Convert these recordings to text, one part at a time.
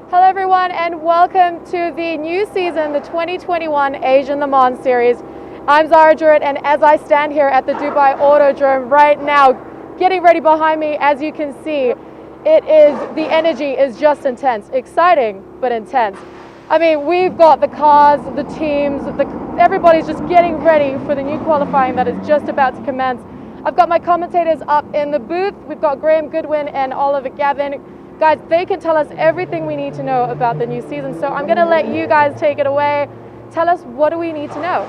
Hello everyone and welcome to the new season, the 2021 Asian Le Mans Series. I'm Zara Jurett, and as I stand here at the Dubai Autodrome right now, getting ready behind me, as you can see, the energy is just intense. Exciting, but intense. I mean, we've got the cars, the teams, everybody's just getting ready for the new qualifying that is just about to commence. I've got my commentators up in the booth. We've got Graham Goodwin and Oliver Gavin. Guys, they can tell us everything we need to know about the new season. So I'm going to let you guys take it away. Tell us, what do we need to know?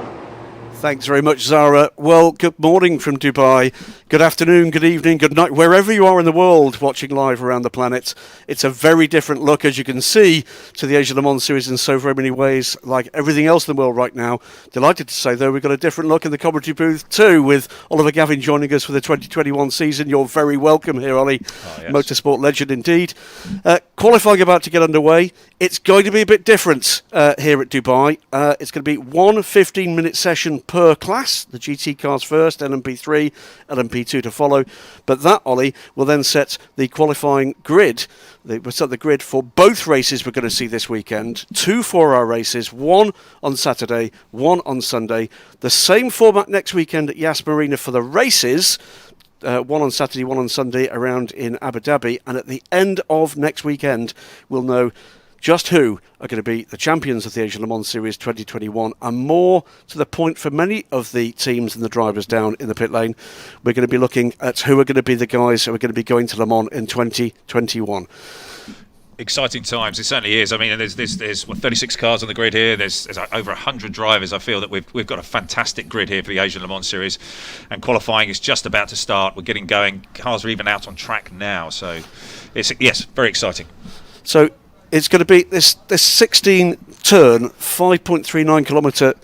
Thanks very much, Zara. Well, good morning from Dubai. Good afternoon, good evening, good night, wherever you are in the world watching live around the planet. It's a very different look, as you can see, to the Asian Le Mans Series in so very many ways, like everything else in the world right now. Delighted to say, though, we've got a different look in the commentary booth too, with Oliver Gavin joining us for the 2021 season. You're very welcome here, Ollie. Oh, yes. Motorsport legend indeed. Qualifying about to get underway. It's going to be a bit different here at Dubai. It's going to be one 15-minute session per class. The GT cars first, LMP3, LMP2 to follow. But that, Ollie, will then set the qualifying grid. We'll set the grid for both races we're going to see this weekend. 2 4-hour races, one on Saturday, one on Sunday. The same format next weekend at Yas Marina for the races. One on Saturday, one on Sunday around in Abu Dhabi. And at the end of next weekend, we'll know just who are going to be the champions of the Asian Le Mans Series 2021, and more to the point for many of the teams and the drivers down in the pit lane, we're going to be looking at who are going to be the guys who are going to be going to Le Mans in 2021. Exciting times, it certainly is. I mean, there's 36 cars on the grid here. There's over 100 drivers. I feel that we've got a fantastic grid here for the Asian Le Mans Series, and qualifying is just about to start. We're getting going. Cars are even out on track now, so it's very exciting. So it's going to be this 16-turn, 5.39 kilometre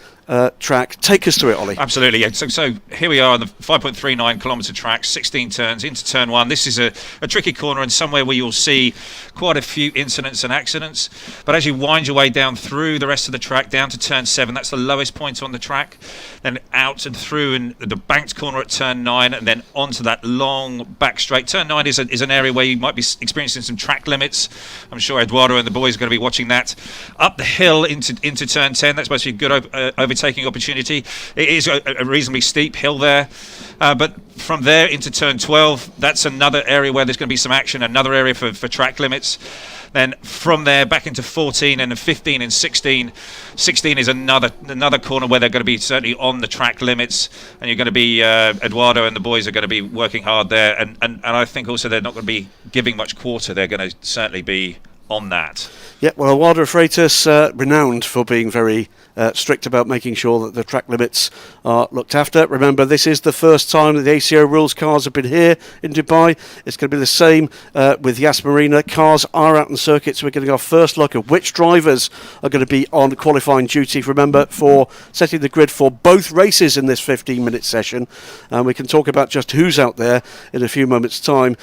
track. Take us to it, Ollie. Absolutely, yeah. So here we are on the 5.39 kilometre track, 16 turns into turn one. This is a tricky corner and somewhere where you'll see quite a few incidents and accidents. But as you wind your way down through the rest of the track, down to turn 7, that's the lowest point on the track. Then out and through and the banked corner at turn 9, and then onto that long back straight. Turn 9 is an area where you might be experiencing some track limits. I'm sure Eduardo and the boys are going to be watching that. Up the hill into turn 10, that's supposed to be a good overtaking opportunity. It is a reasonably steep hill there, but from there into turn 12, that's another area where there's going to be some action, another area for track limits. Then from there back into 14 and 15 and 16. 16 is another corner where they're going to be certainly on the track limits, and you're going to be Eduardo and the boys are going to be working hard there, and I think also they're not going to be giving much quarter. They're going to certainly be on that. Yeah, well, Eduardo Freitas, renowned for being very strict about making sure that the track limits are looked after. Remember, this is the first time that the ACO rules cars have been here in Dubai. It's going to be the same with Yas Marina. Cars are out on circuit, so we're getting our first look at which drivers are going to be on qualifying duty. Remember, for setting the grid for both races in this 15-minute session. And we can talk about just who's out there in a few moments' time.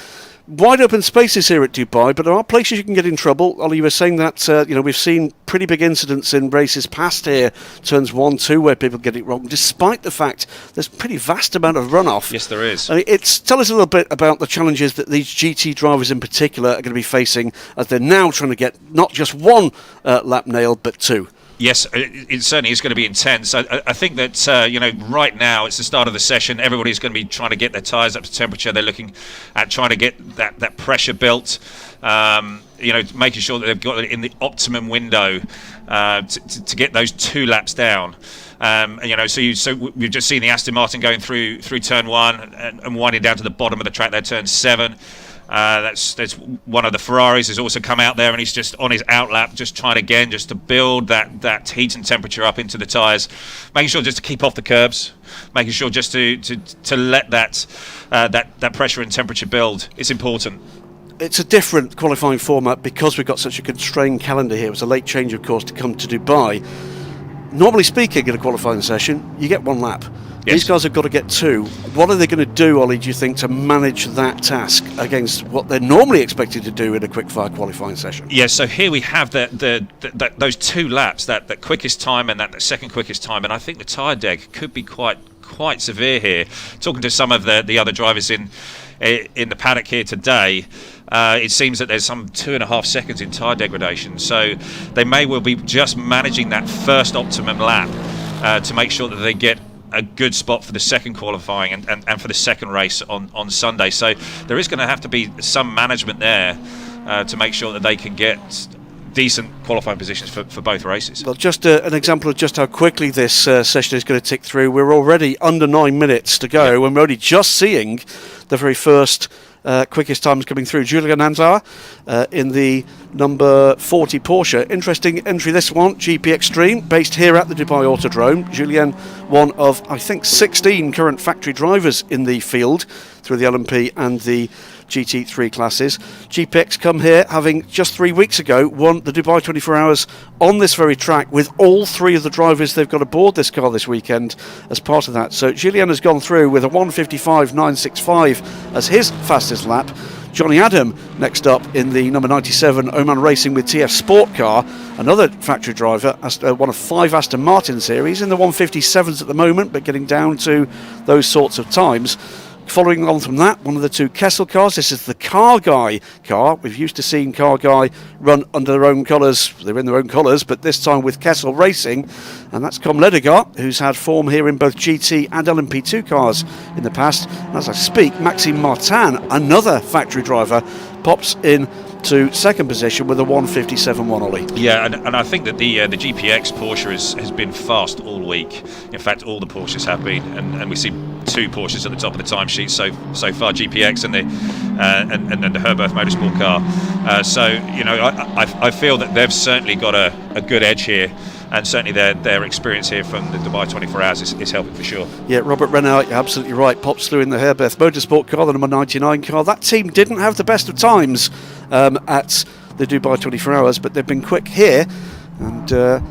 Wide open spaces here at Dubai, but there are places you can get in trouble. Ollie, you were saying that we've seen pretty big incidents in races past here, turns 1, 2, where people get it wrong, despite the fact there's a pretty vast amount of runoff. Yes, there is. I mean, tell us a little bit about the challenges that these GT drivers in particular are going to be facing as they're now trying to get not just one lap nailed, but 2. Yes, it certainly is going to be intense. I think that, right now it's the start of the session. Everybody's going to be trying to get their tyres up to temperature. They're looking at trying to get that pressure built, making sure that they've got it in the optimum window to get those 2 laps down. So we've just seen the Aston Martin going through turn 1 and winding down to the bottom of the track there, turn 7. That's one of the Ferraris has also come out there, and he's just on his outlap, just trying again just to build that heat and temperature up into the tyres, making sure just to keep off the curbs, making sure just to let that pressure and temperature build. It's important. It's a different qualifying format because we've got such a constrained calendar here. It was a late change, of course, to come to Dubai. Normally speaking, in a qualifying session, you get 1 lap. Yes. These guys have got to get 2. What are they going to do, Ollie, do you think, to manage that task against what they're normally expected to do in a quick-fire qualifying session? Yes, so here we have those 2 laps, that quickest time and that second quickest time, and I think the tyre deg could be quite severe here. Talking to some of the other drivers in in the paddock here today, it seems that there's some 2.5 seconds in tyre degradation. So they may well be just managing that first optimum lap to make sure that they get a good spot for the second qualifying and for the second race on Sunday. So there is going to have to be some management there to make sure that they can get decent qualifying positions for both races. Well, just an example of just how quickly this session is going to tick through. We're already under 9 minutes to go, and we're only just seeing the very first quickest times coming through. Julian Anzar in the number 40 Porsche. Interesting entry, this one, GP Extreme, based here at the Dubai Autodrome. Julien, one of, I think, 16 current factory drivers in the field through the LMP and the GT3 classes. GPX come here having just 3 weeks ago won the Dubai 24 Hours on this very track with all three of the drivers they've got aboard this car this weekend as part of that. So Julien has gone through with a 1:55.965 as his fastest lap. Johnny Adam next up in the number 97 Oman Racing with TF Sport Car, another factory driver, one of 5 Aston Martin series, in the 1:57s at the moment, but getting down to those sorts of times. Following on from that, one of the 2 Kessel cars. This is the Car Guy car. We've used to seeing Car Guy run under their own colours. They're in their own colours, but this time with Kessel Racing. And that's Com Ledegaard, who's had form here in both GT and LMP2 cars in the past. And as I speak, Maxime Martin, another factory driver, pops in to second position with a 1:57.1, Ollie. Yeah, and I think that the GPX Porsche has been fast all week. In fact, all the Porsches have been, and we see 2 Porsches at the top of the timesheet so far, GPX and the Herberth Motorsport car. So you know, I feel that they've certainly got a good edge here. And certainly their experience here from the Dubai 24 Hours is helping for sure. Yeah, Robert Renard, you're absolutely right, pops through in the Herberth Motorsport car, the number 99 car. That team didn't have the best of times at the Dubai 24 Hours, but they've been quick here, and they're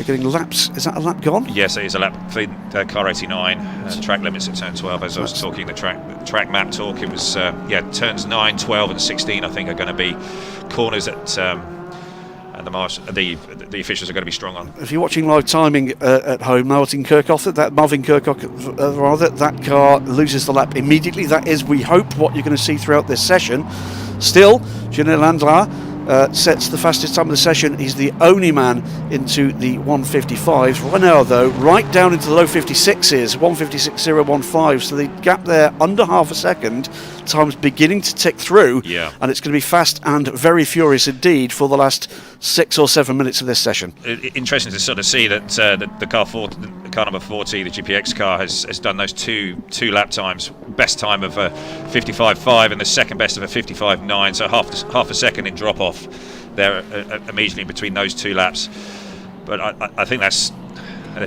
getting laps. Is that a lap gone? Yes, it is a lap for car 89. Track limits at turn 12. As I was talking the track map talk, it was turns 9, 12 and 16 I think are going to be corners that the officials are going to be strong on. If you're watching live timing at home, Marvin Kirchhoff, that car loses the lap immediately. That is, we hope, what you're going to see throughout this session. Still, Julien Landra sets the fastest time of the session. He's the only man into the 1:55s. Right now, though, right down into the low 56s, 1:56.015. So the gap there under half a second. Time's beginning to tick through, and it's going to be fast and very furious indeed for the last 6 or 7 minutes of this session. Interesting to sort of see that the car number 40, the GPX car, has done those two lap times. Best time of a 55.5 and the second best of a 55.9, so half a second in drop off there immediately between those 2 laps. But I think that's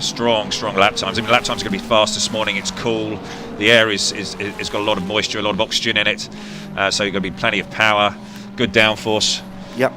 strong lap times. I mean, lap times are going to be fast this morning. It's cool. The air is got a lot of moisture, a lot of oxygen in it, so you're going to be plenty of power, good downforce. Yep.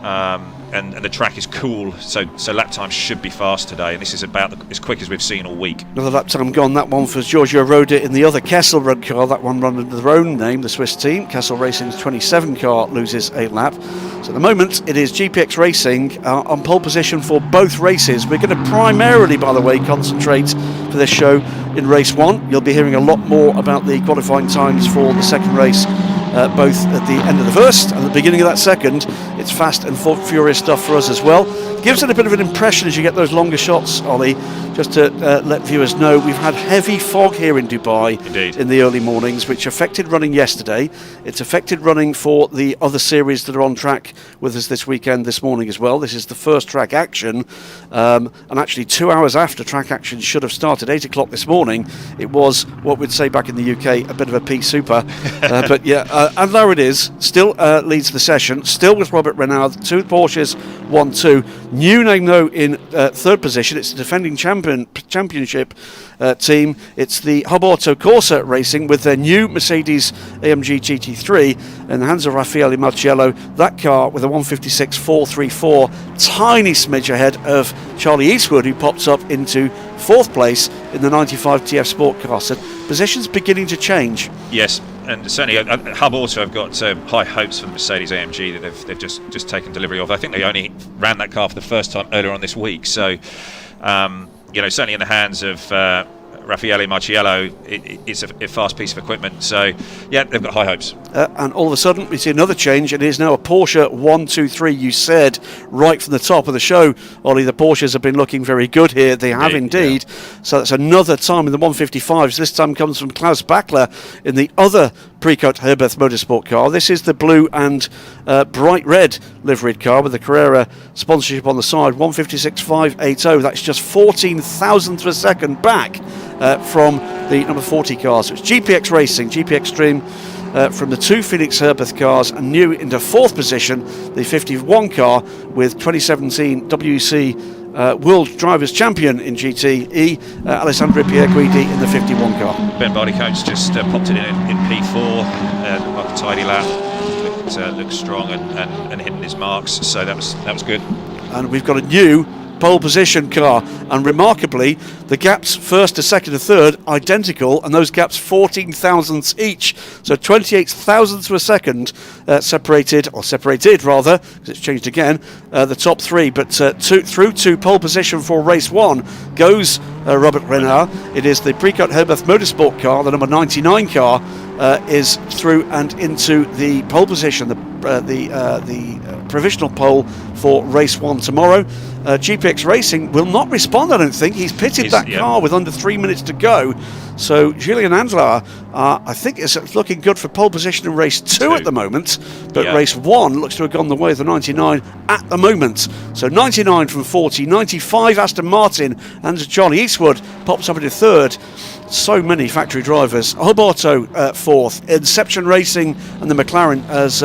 And the track is cool, so lap times should be fast today, and this is about as quick as we've seen all week. Another lap time gone, that one for Giorgio Roda in the other Kessel run car, that one run under their own name, the Swiss team. Kessel Racing's 27 car loses a lap. So at the moment it is GPX Racing on pole position for both races. We're going to primarily, by the way, concentrate for this show in race 1. You'll be hearing a lot more about the qualifying times for the second race, both at the end of the first and the beginning of that second. It's fast and furious stuff for us as well. Gives it a bit of an impression as you get those longer shots, Ollie. Just to let viewers know, we've had heavy fog here in Dubai. Indeed. In the early mornings, which affected running yesterday. It's affected running for the other series that are on track with us this weekend, this morning as well. This is the first track action, and actually 2 hours after track action should have started, 8 o'clock this morning. It was what we'd say back in the UK, a bit of a pea super. But yeah, and there it is. Still leads the session. Still with Robert Renard, 2 Porsches, 1-2. New name though in third position. It's the defending championship team. It's the Hub Auto Corsa Racing with their new Mercedes AMG GT3 in the hands of Raffaele Marciello. That car with a 1:56.434, tiny smidge ahead of Charlie Eastwood, who pops up into 4th place in the 95 TF Sport car. So positions beginning to change. Yes, and certainly Hub Auto have got high hopes for the Mercedes AMG that they've just taken delivery of. I think they only ran that car for the first time earlier on this week. So, certainly in the hands of Raffaele Marciello, it's a fast piece of equipment. So, yeah, they've got high hopes. And all of a sudden, we see another change. It is now a Porsche 123. You said right from the top of the show, Ollie, the Porsches have been looking very good here. They have indeed. Yeah. So that's another time in the 155s. This time comes from Klaus Bachler in the other Precoat Herberth Motorsport car. This is the blue and bright red liveried car with the Carrera sponsorship on the side. 156.580. That's just 14,000th of a second back from the number 40 car. So it's GPX Racing, GPX Stream. From the two Phoenix Herberth cars, and new into fourth position, the 51 car with 2017 WEC World Drivers' Champion in GTE, Alessandro Pierguidi in the 51 car. Ben Bardicoats just popped it in P4, like a tidy lap, looked strong and hitting his marks, so that was good. And we've got a new pole position car, and remarkably the gaps first to second to third identical, and those gaps 14 thousandths each, so 28 thousandths of a second separated rather, because it's changed again, the top three. But through to pole position for race one goes Robert Renard. It is the Precoat Herberth Motorsport car, the number 99 car, is through and into the pole position, the provisional pole for race one tomorrow. GPX Racing will not respond, I don't think. He's pitted that car with under 3 minutes to go. So Julien Andlauer, I think it's looking good for pole position in race two at the moment. But race one looks to have gone the way of the 99 at the moment. So 99 from 40, 95 Aston Martin, and Johnny Eastwood pops up into third. So many factory drivers. Hobarto fourth, Inception Racing and the McLaren, as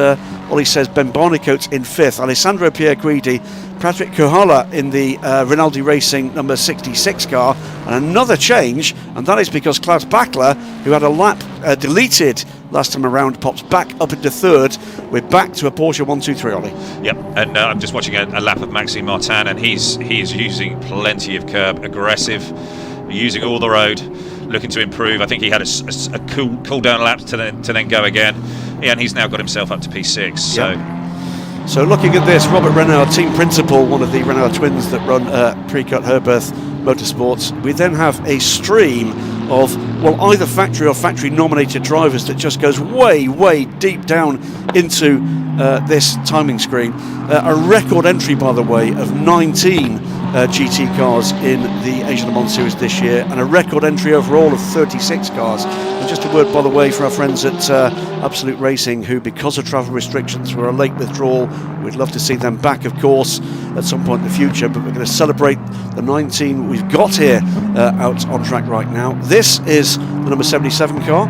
Ollie says, Ben Barnicoat in fifth, Alessandro Pierguidi, Patrick Kuhala in the Rinaldi Racing number 66 car, and another change, and that is because Klaus Bachler, who had a lap deleted last time around, pops back up into third. We're back to a Porsche 123, Ollie. Yep, and I'm just watching a lap of Maxime Martin, and he's using plenty of curb, aggressive, using all the road, looking to improve. I think he had a cool down lap to then go again. Yeah, and he's now got himself up to P6. So looking at this, Robert Renard, team principal, one of the Renard twins that run Precoat Herberth Motorsports. We then have a stream of, well, either factory or factory nominated drivers that just goes way deep down into this timing screen. A record entry, by the way, of 19 GT cars in the Asian Le Mans Series this year, and a record entry overall of 36 cars. And just a word, by the way, for our friends at Absolute Racing, who, because of travel restrictions, were a late withdrawal. We'd love to see them back, of course, at some point in the future, but we're going to celebrate the 19 we've got here out on track right now. This is the number 77 car,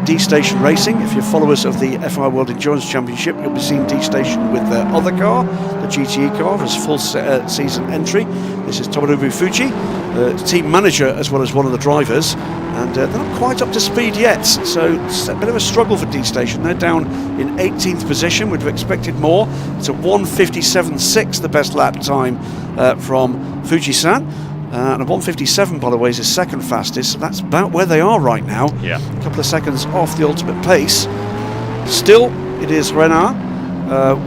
D-Station Racing. If you're followers of the FI World Endurance Championship, you'll be seeing D-Station with the other car, the GTE car, as full season entry. This is Tomonobu Fuji, team manager as well as one of the drivers, and they're not quite up to speed yet, so it's a bit of a struggle for D-Station. They're down in 18th position. We'd have expected more. It's a 1:57.6, the best lap time from Fuji-san. And a 1:57, by the way, is his second fastest, so that's about where they are right now. Yeah. A couple of seconds off the ultimate pace. Still, it is Renard,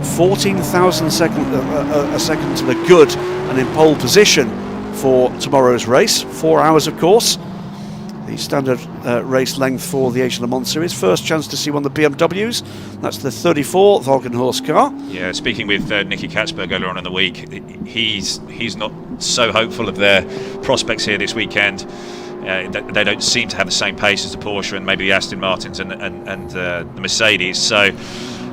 14,000 a second to the good, and in pole position for tomorrow's race. 4 hours, of course. The standard race length for the Asian Le Mans Series. First chance to see one of the BMWs. That's the 34 Walkenhorst car. Yeah, speaking with Nicky Katzberg earlier on in the week, he's not so hopeful of their prospects here this weekend. They don't seem to have the same pace as the Porsche and maybe the Aston Martins and the Mercedes. So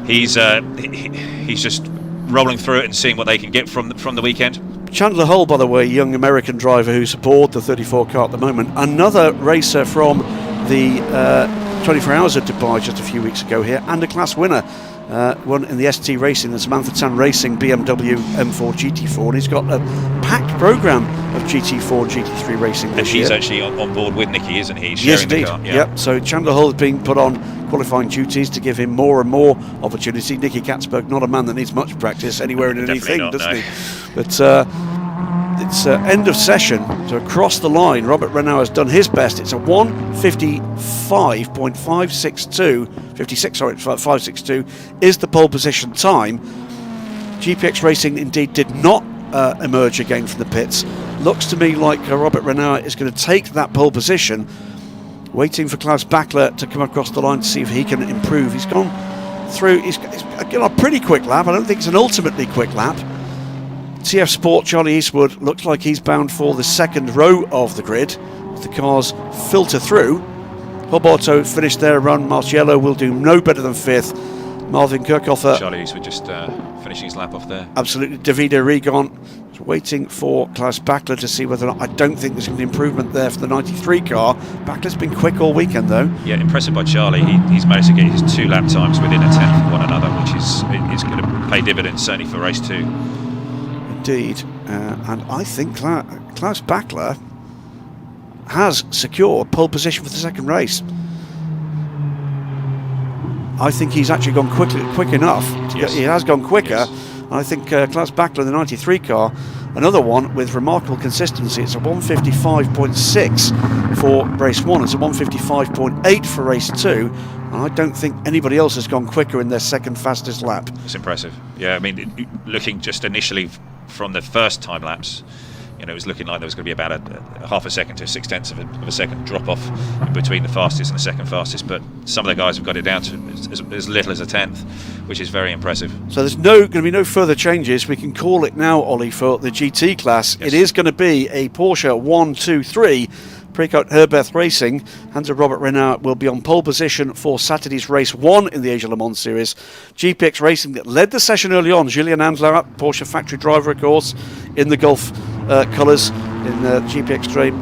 he's just rolling through it and seeing what they can get from the weekend. Chandler Hull, by the way, young American driver who's aboard the 34 car at the moment. Another racer from the 24 Hours at Dubai just a few weeks ago here, and a class winner. Won in the ST Racing, the Samantha Tan Racing BMW M4 GT4, and he's got a packed programme of GT4 and GT3 racing this year. And he's actually on board with Nicky, isn't he? Yes, indeed. Yep. So Chandler Hull is being put on qualifying duties to give him more and more opportunity. Nicky Katzberg, not a man that needs much practice anywhere in anything, doesn't he? But it's end of session, so across the line, Robert Renard has done his best. It's a 1:55.562 is the pole position time. GPX Racing indeed did not emerge again from the pits. looks to me like Robert Renard is going to take that pole position, waiting for Klaus Bachler to come across the line to see if he can improve. He's gone through, he's got a pretty quick lap. I don't think it's an ultimately quick lap. TF Sport Charlie Eastwood looks like he's bound for the second row of the grid as the cars filter through. Hub Auto finished their run. Marciello will do no better than 5th. Marvin Kirchhofer. Charlie Eastwood just finishing his lap off there. Absolutely. Davide Rigon is waiting for Klaus Bachler to see whether or not. I don't think there's going to be improvement there for the 93 car. Bachler's been quick all weekend though. Yeah, impressive by Charlie. He's managed to get his 2 lap times within a tenth of one another, which is going to pay dividends certainly for race 2. Indeed. And I think Klaus Bachler has secured pole position for the second race. I think he's actually gone quick enough. Yes. He has gone quicker. Yes. I think Klaus Bachler, the 93 car, another one with remarkable consistency. It's a 155.6 for race 1. It's a 155.8 for race 2. And I don't think anybody else has gone quicker in their second fastest lap. It's impressive. Yeah, I mean, looking just initially from the first time lapse, it was looking like there was going to be about a half a second to 6/10 of a second drop off in between the fastest and the second fastest, but some of the guys have got it down to as little as a tenth, which is very impressive. So there's going to be no further changes. We can call it now, Ollie, for the GT class. Yes. It is going to be a Porsche 123 Precoat Herbeth Racing. Hans Robert Renard will be on pole position for Saturday's race 1 in the Asia Le Mans Series. GPX Racing that led the session early on. Julian Andler, Porsche factory driver, of course, in the Gulf colours in the GPX Dream.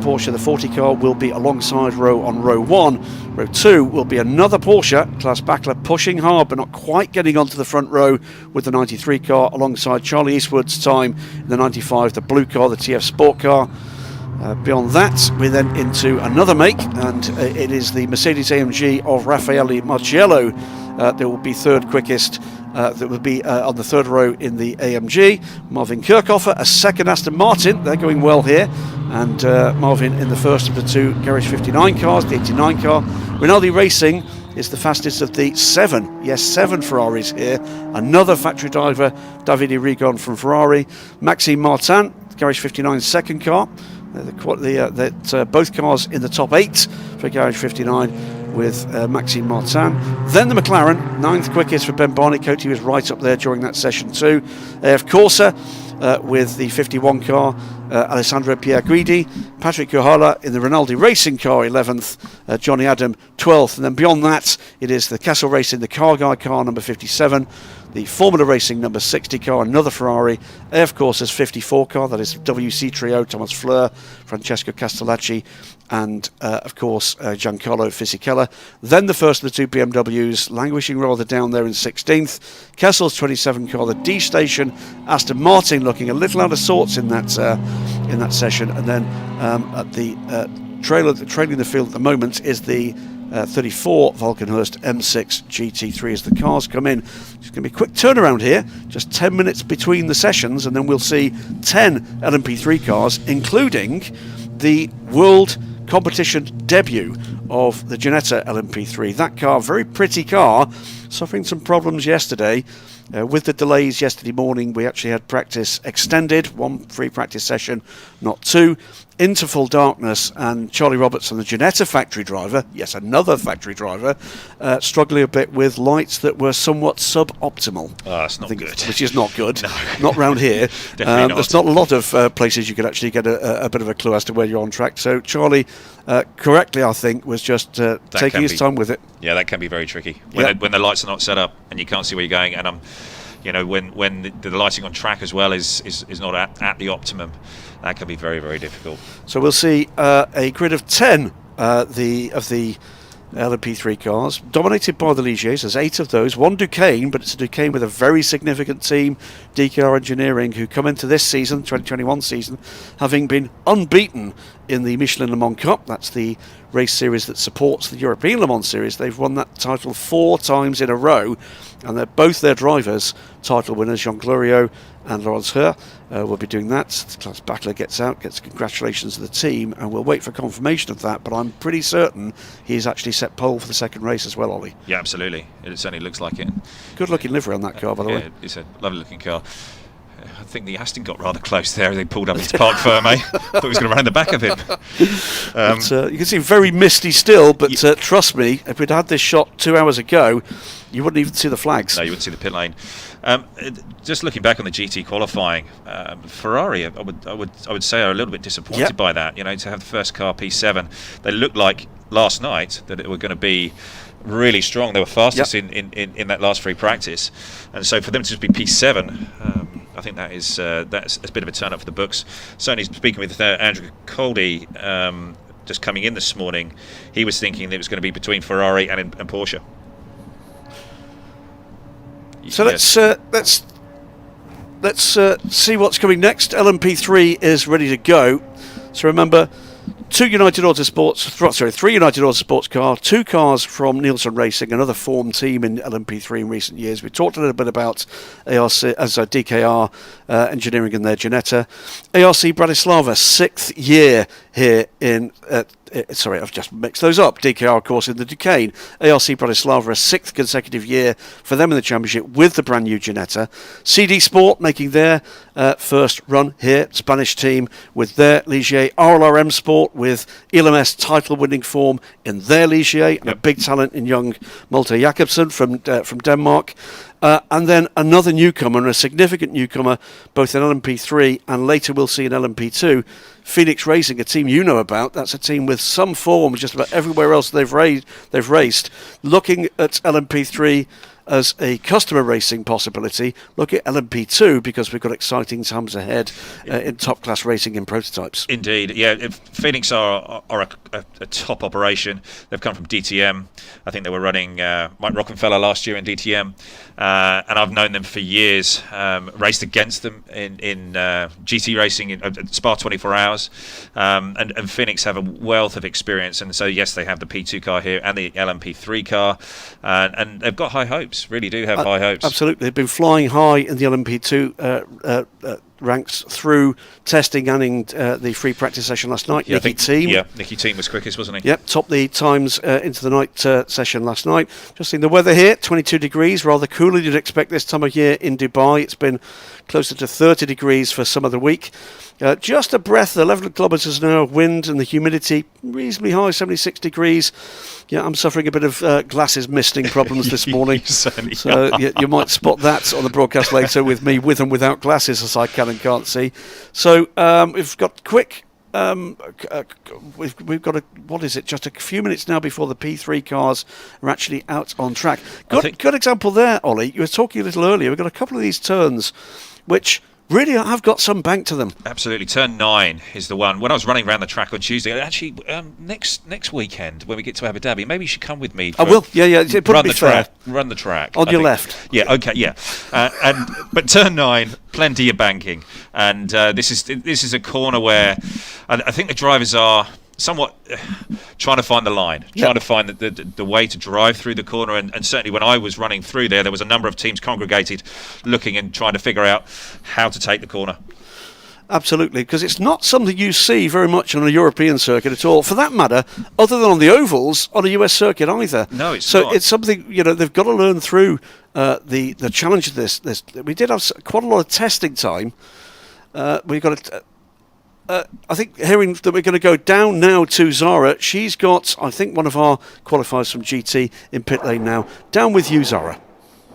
Porsche, the 40 car, will be alongside Rowe on row 1. Row 2 will be another Porsche, Klaus Bachler pushing hard but not quite getting onto the front row with the 93 car alongside Charlie Eastwood's time in the 95, the blue car, the TF Sport car. Beyond that, we're then into another make, and it is the Mercedes AMG of Raffaele Marciello that will be third quickest. That will be on the third row in the AMG. Marvin Kirchhofer, a second Aston Martin. They're going well here. And Marvin in the first of the 2 Garage 59 cars, the 89 car. Rinaldi Racing is the fastest of the 7 Ferraris here. Another factory driver, Davide Rigon from Ferrari. Maxime Martin, Garage 59 second car. Both cars in the top 8 for Garage 59 with Maxime Martin. Then the McLaren, 9th quickest for Ben Barnicoat. He was right up there during that session too. AF Corsa with the 51 car, Alessandro Pierguidi. Patrick Kuhala in the Rinaldi Racing car, 11th. Johnny Adam, 12th. And then beyond that, it is the Castle Racing, the Car Guy car, number 57. The Formula Racing number 60 car, another Ferrari. AF Corsa's 54 car, that is WC Trio, Thomas Fleur, Francesco Castellacci, and of course Giancarlo Fisichella. Then the first of the 2 BMWs, languishing rather down there in 16th. Kessel's 27 car, the D Station, Aston Martin looking a little out of sorts in that session. And then at the trailing the field at the moment is the 34 Valkenhurst M6 GT3 as the cars come in. It's going to be a quick turnaround here, just 10 minutes between the sessions, and then we'll see 10 LMP3 cars, including the World Competition debut of the Ginetta LMP3. That car, very pretty car, suffering some problems yesterday. With the delays yesterday morning, we actually had practice extended, 1 free practice session, not 2, into full darkness, and Charlie Robertson, the Ginetta factory driver, yes, another factory driver, struggling a bit with lights that were somewhat suboptimal. Oh, that's not good. Which is not good. No. Not round here. Definitely not. There's not a lot of places you could actually get a bit of a clue as to where you're on track. So Charlie, correctly, I think, was just taking his time with it. Yeah, that can be very tricky when the lights are not set up and you can't see where you're going. And when the lighting on track as well is not at the optimum, that can be very, very difficult. So we'll see a grid of 10 of the LMP3 cars, dominated by the Ligiers. There's 8 of those, 1 Duqueine, but it's a Duqueine with a very significant team, DKR Engineering, who come into this season, 2021 season, having been unbeaten in the Michelin Le Mans Cup. That's the race series that supports the European Le Mans Series. They've won that title 4 times in a row, and they're both their drivers, title winners, Jean Glorieux and Laurence Heur, will be doing that. Klaus Bachler gets congratulations to the team, and we'll wait for confirmation of that, but I'm pretty certain he's actually set pole for the second race as well, Ollie. Yeah, absolutely. It certainly looks like it. Good looking livery on that car, by the way. It's a lovely looking car. I think the Aston got rather close there. They pulled up into Parc Fermé. Thought he was going to run in the back of him. You can see very misty still, but trust me, if we'd had this shot 2 hours ago, you wouldn't even see the flags. No, you wouldn't see the pit lane. Just looking back on the GT qualifying, Ferrari, I would say, are a little bit disappointed by that. You know, to have the first car P7, they looked like last night that it were going to be really strong. They were fastest in that last free practice, and so for them to just be P7, I think that's a bit of a turn up for the books. Certainly, speaking with Andrew Coldy just coming in this morning, he was thinking that it was going to be between Ferrari and Porsche. So let's see what's coming next. LMP3 is ready to go. So remember, three United Autosports cars, 2 cars from Nielsen Racing, another form team in LMP3 in recent years. We talked a little bit about ARC as DKR Engineering and their Ginetta. ARC Bratislava, 6th year here in. Sorry, I've just mixed those up. DKR, of course, in the Duqueine. ARC Bratislava, a 6th consecutive year for them in the championship with the brand new Ginetta. CD Sport making their first run here, Spanish team with their Ligier. RLRM Sport with ELMS title-winning form in their Ligier, and a big talent in young Malte Jakobsen from Denmark. And then another newcomer, and a significant newcomer, both in LMP3 and later we'll see in LMP2, Phoenix Racing, a team you know about. That's a team with some form just about everywhere else they've raced. Looking at LMP3 as a customer racing possibility, look at LMP2 because we've got exciting times ahead in top class racing in prototypes. Indeed, yeah. Phoenix are a top operation. They've come from DTM. I think they were running Mike Rockenfeller last year in DTM, and I've known them for years. Raced against them in GT racing in Spa 24 Hours, and Phoenix have a wealth of experience. And so yes, they have the P2 car here and the LMP3 car, and they've got high hopes. Really do have high hopes. Absolutely. They've been flying high in the LMP2 ranks through testing and in the free practice session last night. Nicky Team was quickest, wasn't he? Yep, topped the times into the night session last night. Just seeing the weather here, 22 degrees, rather cooler than you'd expect this time of year in Dubai. It's been closer to 30 degrees for some of the week. Just a breath, 11 kilometres an hour wind, and the humidity reasonably high, 76 degrees. Yeah, I'm suffering a bit of glasses misting problems this morning. So you might spot that on the broadcast later with me with and without glasses, as I can and can't see. So we've got quick. We've got just a few minutes now before the P3 cars are actually out on track. Good example there, Ollie. You were talking a little earlier. We've got a couple of these turns which really have got some bank to them. Absolutely. Turn 9 is the one. When I was running around the track on Tuesday, actually, next weekend when we get to Abu Dhabi, maybe you should come with me. I will. Yeah. Run the track. On your left. Yeah. Okay. Yeah. But turn 9, plenty of banking, and this is a corner where I think the drivers are somewhat trying to find the line, trying to find the way to drive through the corner, and certainly when I was running through there was a number of teams congregated looking and trying to figure out how to take the corner. Absolutely, because it's not something you see very much on a European circuit at all, for that matter, other than on the ovals on a US circuit either. No, it's so not. It's something they've got to learn through the challenge of this. We did have quite a lot of testing time. We've got to. I think hearing that we're going to go down now to Zara. She's got, I think, one of our qualifiers from GT in pit lane now. Down with you, Zara.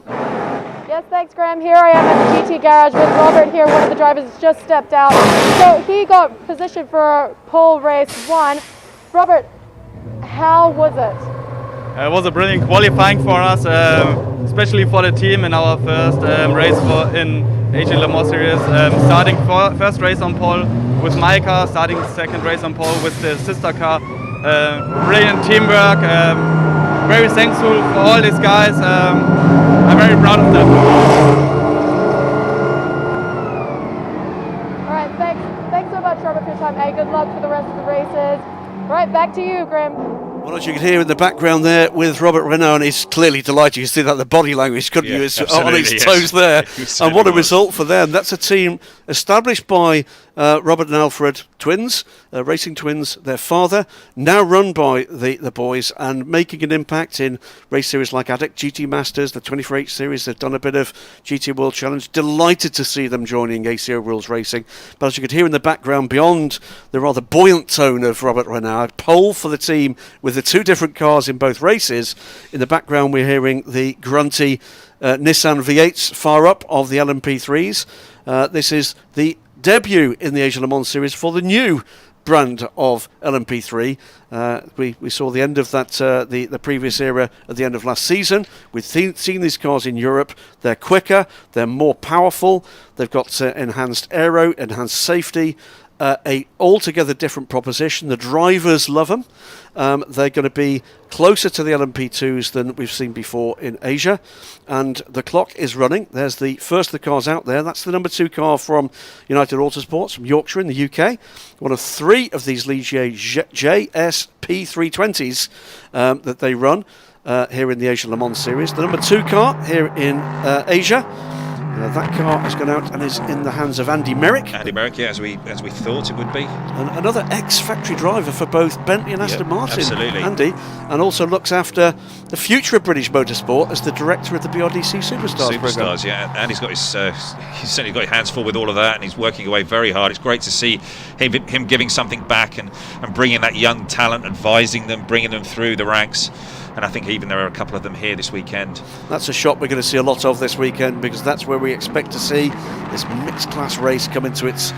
Yes, thanks, Graham. Here I am at the GT garage with Robert here. One of the drivers has just stepped out. So he got positioned for pole race 1. Robert, how was it? It was a brilliant qualifying for us, especially for the team in our first race in Asian Le Mans Series. Starting first race on pole with my car, starting second race on pole with the sister car. Brilliant teamwork. Very thankful for all these guys. I'm very proud of them. All right, thanks so much, Robert, for your time. Hey, good luck for the rest of the races. All right, back to you, Graham. Well, as you can hear in the background there with Robert Renault, and he's clearly delighted. You can see that the body language, couldn't you? It's on his toes there. And what a result for them. That's a team established by Robert and Alfred twins, racing twins, their father, now run by the boys and making an impact in race series like ADEC, GT Masters, the 24H series. They've done a bit of GT World Challenge. Delighted to see them joining ACO Rules Racing. But as you could hear in the background, beyond the rather buoyant tone of Robert Renard, pole for the team with the two different cars in both races. In the background, we're hearing the grunty Nissan V8s far up of the LMP3s. This is the debut in the Asian Le Mans Series for the new brand of LMP3. We saw the end of that, the previous era at the end of last season. We've seen these cars in Europe. They're quicker, they're more powerful, they've got enhanced aero, enhanced safety, a altogether different proposition. The drivers love them. They're going to be closer to the LMP2s than we've seen before in Asia, and the clock is running. There's the first of the cars out there. That's the number 2 car from United Autosports from Yorkshire in the UK, one of 3 of these Ligier JSP320s that they run here in the Asian Le Mans Series. The number 2 car here in Asia. That car has gone out and is in the hands of Andy Merrick. Andy Merrick, yeah, as we thought it would be. And another ex-factory driver for both Bentley and Aston Martin. Absolutely. Andy, and also looks after the future of British motorsport as the director of the BRDC Superstars programme. Yeah. Andy's got he's certainly got his hands full with all of that, and he's working away very hard. It's great to see him giving something back and bringing that young talent, advising them, bringing them through the ranks. And I think even there are a couple of them here this weekend. That's a shot we're going to see a lot of this weekend, because that's where we expect to see this mixed class race come into its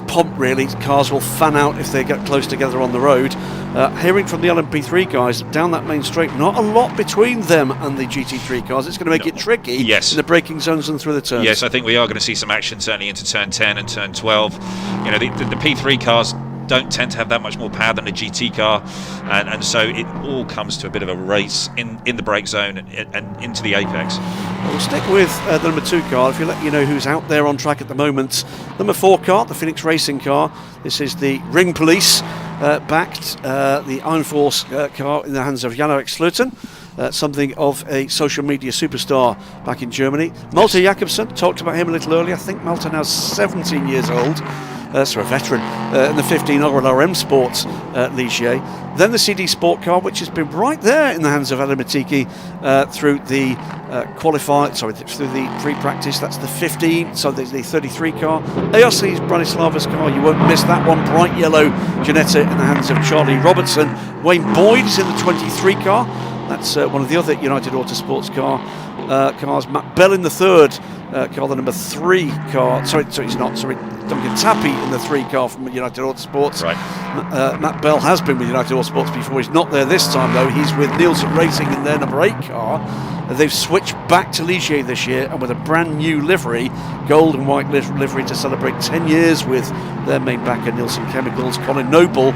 pomp, really. Cars will fan out if they get close together on the road. Hearing from the LMP3 guys down that main straight, not a lot between them and the GT3 cars. It's going to make it tricky in the braking zones and through the turns. Yes, I think we are going to see some action certainly into turn 10 and turn 12. You know, the P3 cars don't tend to have that much more power than a GT car, and so it all comes to a bit of a race in the brake zone and into the apex. We'll stick with the number 2 car if you let you know who's out there on track at the moment. Number 4 car, the Phoenix Racing car. This is the Ring Police backed, the Iron Force car in the hands of Jan-Erik Sluten. Something of a social media superstar back in Germany. Malte Jakobsen, talked about him a little earlier. I think Malte now 17 years old. So a veteran in the 15 RM Sports Ligier. Then the CD Sport car, which has been right there in the hands of Adam Matiki through the through the pre-practice. That's the 15, so there's the 33 car. ARC's Branislava's car, you won't miss that one. Bright yellow Ginetta in the hands of Charlie Robertson. Wayne Boyd is in the 23 car. That's one of the other United Autosports cars. Matt Bell in the 3rd car, the number 3 car. Duncan Tappy in the 3 car from United Autosports. Right. Matt Bell has been with United Autosports before. He's not there this time though. He's with Nielsen Racing in their number 8 car. They've switched back to Ligier this year, and with a brand new livery, gold and white livery, to celebrate 10 years with their main backer Nielsen Chemicals. Colin Noble,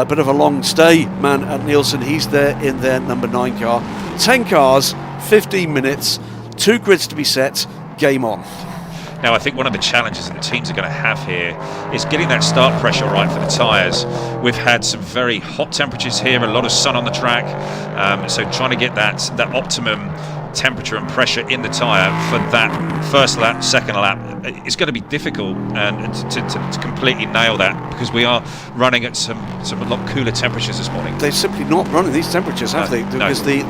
bit of a long stay man at Nielsen. He's there in their number 9 car. 10 cars, 15 minutes, 2 grids to be set, game on. Now, I think one of the challenges that the teams are going to have here is getting that start pressure right for the tyres. We've had some very hot temperatures here, a lot of sun on the track, so trying to get that optimum temperature and pressure in the tyre for that first lap, second lap, it's going to be difficult and to completely nail that, because we are running at some a lot cooler temperatures this morning. They've simply not running these temperatures, have they? Because the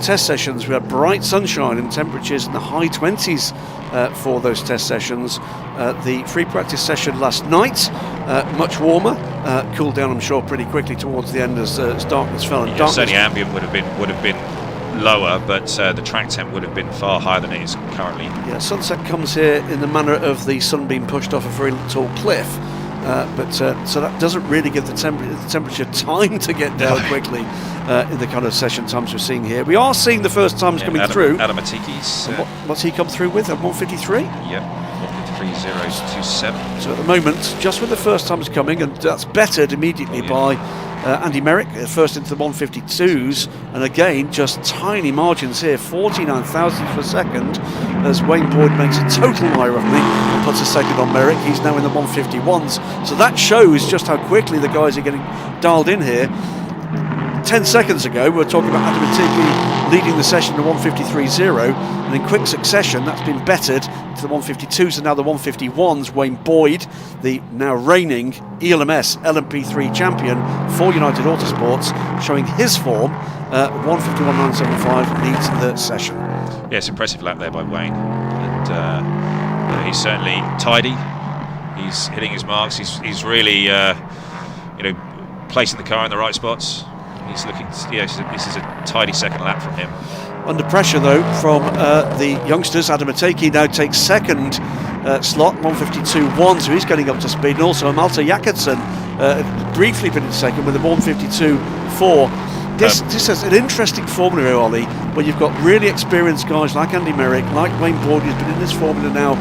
test sessions, we had bright sunshine and temperatures in the high 20s for those test sessions. The free practice session last night, much warmer, cooled down I'm sure pretty quickly towards the end as darkness fell. And certainly ambient would have been lower, but the track temp would have been far higher than it is currently. Yeah, sunset comes here in the manner of the sun being pushed off a very tall cliff, so that doesn't really give the temperature time to get down quickly in the kind of session times we're seeing here. We are seeing the first times coming through. Adam Matiki's. What's he come through with? A 153? Yep, 153.027. So at the moment, just with the first times coming, and that's bettered immediately by Andy Merrick, first into the 152s, and again just tiny margins here, 49 thousandths per second, as Wayne Boyd makes a total liar of me and puts a second on Merrick. He's now in the 151s, so that shows just how quickly the guys are getting dialed in here. 10 seconds ago, we were talking about Adam Atiki leading the session to 153.0, and in quick succession, that's been bettered to the 152s and now the 151s. Wayne Boyd, the now reigning ELMS LMP3 champion for United Autosports, showing his form. 151.975 leads the session. Yeah, it's an impressive lap there by Wayne, and he's certainly tidy. He's hitting his marks. He's really, placing the car in the right spots. He's looking. This is a tidy second lap from him. Under pressure though from the youngsters, Adam Atiki now takes second slot, 152.1, so he's getting up to speed, and also Malte Jakobsen briefly been in second with a 152.4. This is an interesting formula, Ollie, where you've got really experienced guys like Andy Merrick, like Wayne Boyd, who's been in this formula now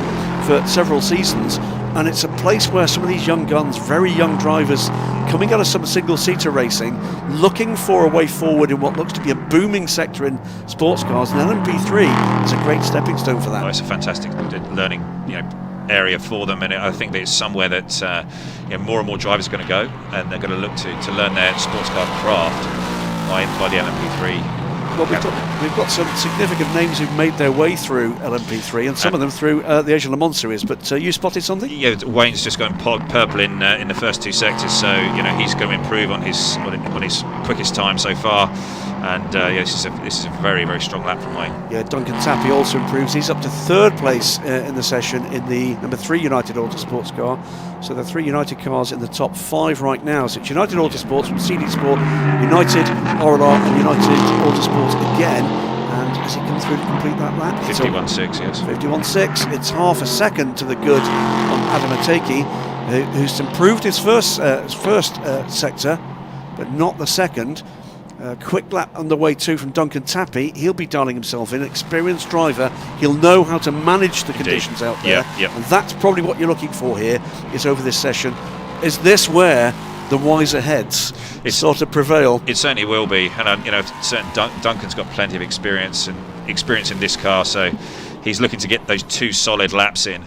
for several seasons, and it's a place where some of these young guns, very young drivers, coming out of some single-seater racing, looking for a way forward in what looks to be a booming sector in sports cars, and LMP3 is a great stepping stone for that. Oh, it's a fantastic learning, area for them, and I think that it's somewhere that more and more drivers are going to go, and they're going to look to learn their sports car craft by the LMP3. Well, we've got some significant names who've made their way through LMP3, and some of them through the Asian Le Mans Series. But you spotted something? Yeah, Wayne's just going purple in the first two sectors, so he's going to improve on his quickest time so far. And this is a very, very strong lap from Wayne. Yeah, Duncan Tappy also improves. He's up to third place in the session in the number 3 United Autosports car. So the 3 United cars in the top 5 right now. So it's United Autosports from CD Sport, United, RLR and United Autosports again. And has he come through to complete that lap? 51.6, yes. 51.6. It's half a second to the good on Adam Atiki, who's improved his first sector, but not the second. Quick lap underway too from Duncan Tappy. He'll be dialing himself in. Experienced driver. He'll know how to manage the conditions out there. Yeah. And that's probably what you're looking for here, is over this session. Is this where the wiser heads sort of prevail? It certainly will be. And Duncan's got plenty of experience in this car, so he's looking to get those 2 solid laps in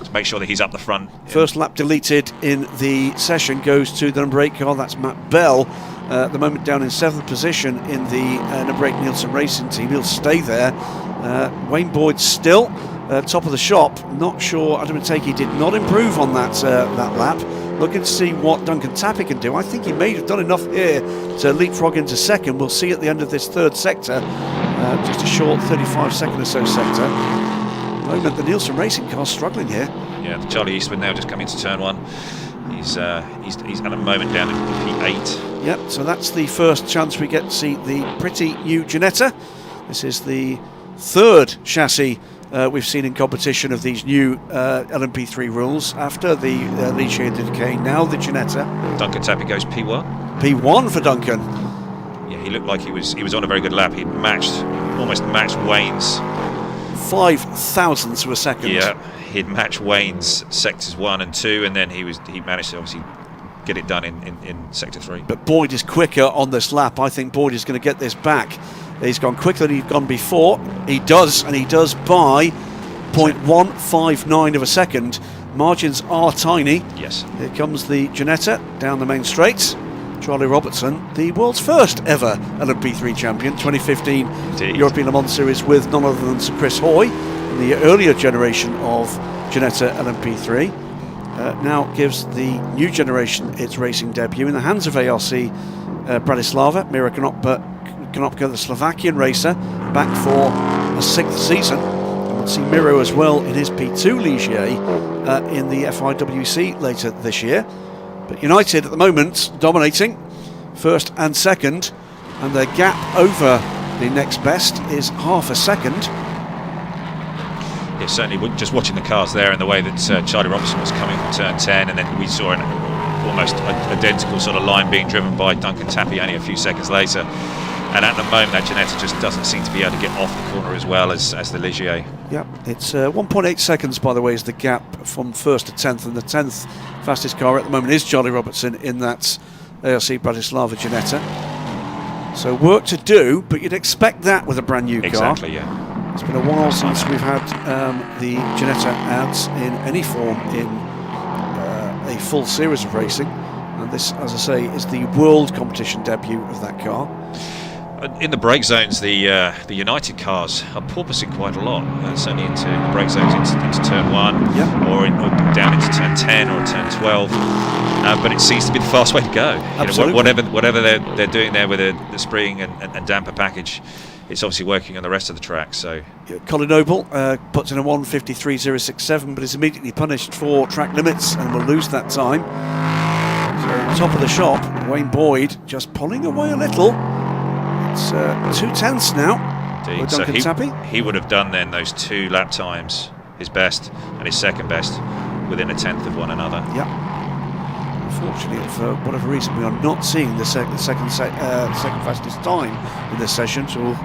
to make sure that he's up the front. First lap deleted in the session goes to the number 8 car. That's Matt Bell. At the moment down in 7th position in the number 8 Nielsen Racing team. He'll stay there. Wayne Boyd still top of the shop. Not sure Adam Atiki did not improve on that lap. Looking to see what Duncan Tappy can do. I think he may have done enough here to leapfrog into second. We'll see at the end of this third sector. Just a short 35-second or so sector. At the moment the Nielsen Racing car's struggling here. Yeah, Charlie Eastwood now just coming to turn 1. He's at a moment down in P8. Yep, so that's the first chance we get to see the pretty new Ginetta. This is the 3rd chassis we've seen in competition of these new LMP3 rules after the Ligier de Decay, now the Ginetta. Duncan Tappy goes P1. P1 for Duncan. Yeah, he looked like he was on a very good lap. He'd almost matched Wayne's 5,000ths of a second. Yeah, he'd matched Wayne's sectors 1 and 2, and then he managed to obviously get it done in sector 3. But Boyd is quicker on this lap. I think Boyd is going to get this back. He's gone quicker than he'd gone before. He does, and he does by 0.159 of a second. Margins are tiny. Yes. Here comes the Ginetta down the main straight. Charlie Robertson, the world's first ever LMP3 champion, 2015 Indeed. European Le Mans Series with none other than Sir Chris Hoy, in the earlier generation of Ginetta LMP3. Now gives the new generation its racing debut in the hands of ARC Bratislava. Mira Konopka, the Slovakian racer, back for a 6th season. And we'll see Miro as well in his P2 Ligier in the FIWC later this year. But United at the moment dominating 1st and 2nd, and their gap over the next best is half a second. Yeah, certainly just watching the cars there and the way that Charlie Robertson was coming from turn 10, and then we saw an almost identical sort of line being driven by Duncan Tappy only a few seconds later. And at the moment that Ginetta just doesn't seem to be able to get off the corner as well as the Ligier. Yeah, it's 1.8 seconds by the way is the gap from 1st to 10th, and the 10th fastest car at the moment is Charlie Robertson in that ARC Bratislava Ginetta. So work to do, but you'd expect that with a brand new car. Exactly, yeah. It's been a while since we've had the Ginetta ads in any form in a full series of racing. And this, as I say, is the world competition debut of that car. In the brake zones, the United cars are porpoising quite a lot, certainly into the brake zones into turn 1, Yep. or down into turn 10 or turn 12. But it seems to be the fast way to go. Absolutely. Whatever they're doing there with the spring and damper package, it's obviously working on the rest of the track. So Colin Noble puts in a 1:53.067, but is immediately punished for track limits and will lose that time. So top of the shop, Wayne Boyd just pulling away a little. It's 2/10 now with so Duncan Tappy. he would have done then those 2 lap times, his best and his second best, within a tenth of one another. Yep. Unfortunately, for whatever reason, we are not seeing the second fastest time in this session, so we'll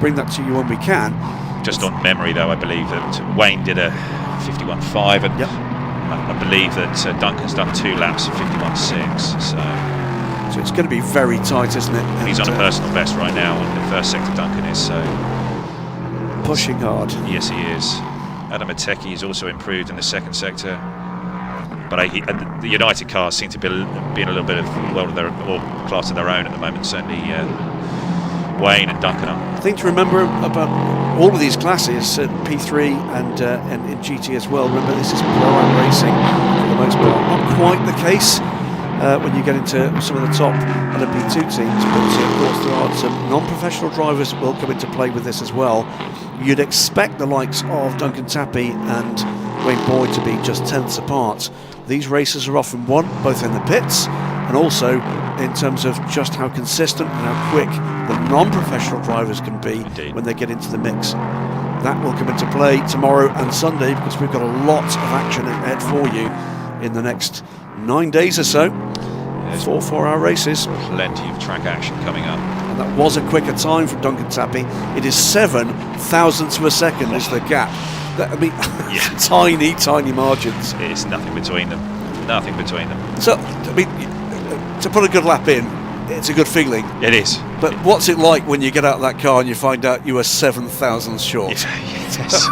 bring that to you when we can. Just on memory, though, I believe that Wayne did a 51.5, and Yep. I believe that Duncan's done 2 laps of 51.6. So it's going to be very tight, isn't it? And he's on a personal best right now, and the first sector Duncan is, so pushing hard. yes, he is. Adam Ateki has also improved in the second sector, but the United cars seem to be in a little bit of class of their own at the moment. Certainly Wayne and Duncan are. The thing to remember about all of these classes, P3 and in GT as well, remember this is pro-am racing for the most part. Not quite the case when you get into some of the top LMP2 teams, but of course there are some non-professional drivers that will come into play with this as well. You'd expect the likes of Duncan Tappy and Wayne Boyd to be just tenths apart. These races are often won both in the pits and also in terms of just how consistent and how quick the non-professional drivers can be Indeed. when they get into the mix. That will come into play tomorrow and Sunday because we've got a lot of action ahead for you in the next 9 days or so. There's 4 4-hour races. plenty of track action coming up. And that was a quicker time from Duncan Tappy. It is 7 thousandths of a second is the gap. I mean, Yeah. tiny margins. It's nothing between them. Nothing between them. So, I mean, to put a good lap in, it's a good feeling. It is. But what's it like when you get out of that car and you find out you were 7 thousandths short? Yes.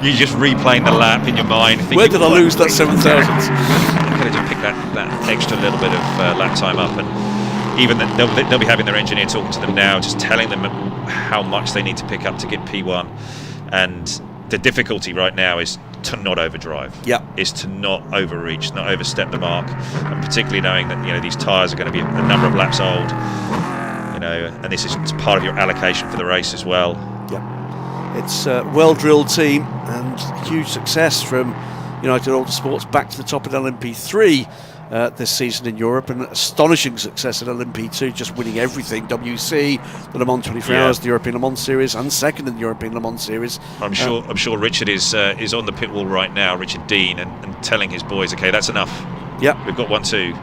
You're just replaying the lap in your mind. Thinking, Where did I lose that 7 thousandths? You could have just picked that extra little bit of lap time up, and even they'll be having their engineer talking to them now, just telling them how much they need to pick up to get P1. And the difficulty right now is to not overdrive. Yeah. Is to not overreach, not overstep the mark, and particularly knowing that these tyres are going to be a number of laps old. And this is part of your allocation for the race as well. Yeah. It's a well-drilled team and huge success from United Autosports back to the top of LMP3 this season in Europe, and astonishing success at LMP2, just winning everything: WC, the Le Mans 24 Hours, the European Le Mans Series, and second in the European Le Mans Series. I'm sure Richard is on the pit wall right now, Richard Dean, and telling his boys, okay, that's enough. Yeah, we've got 1-2.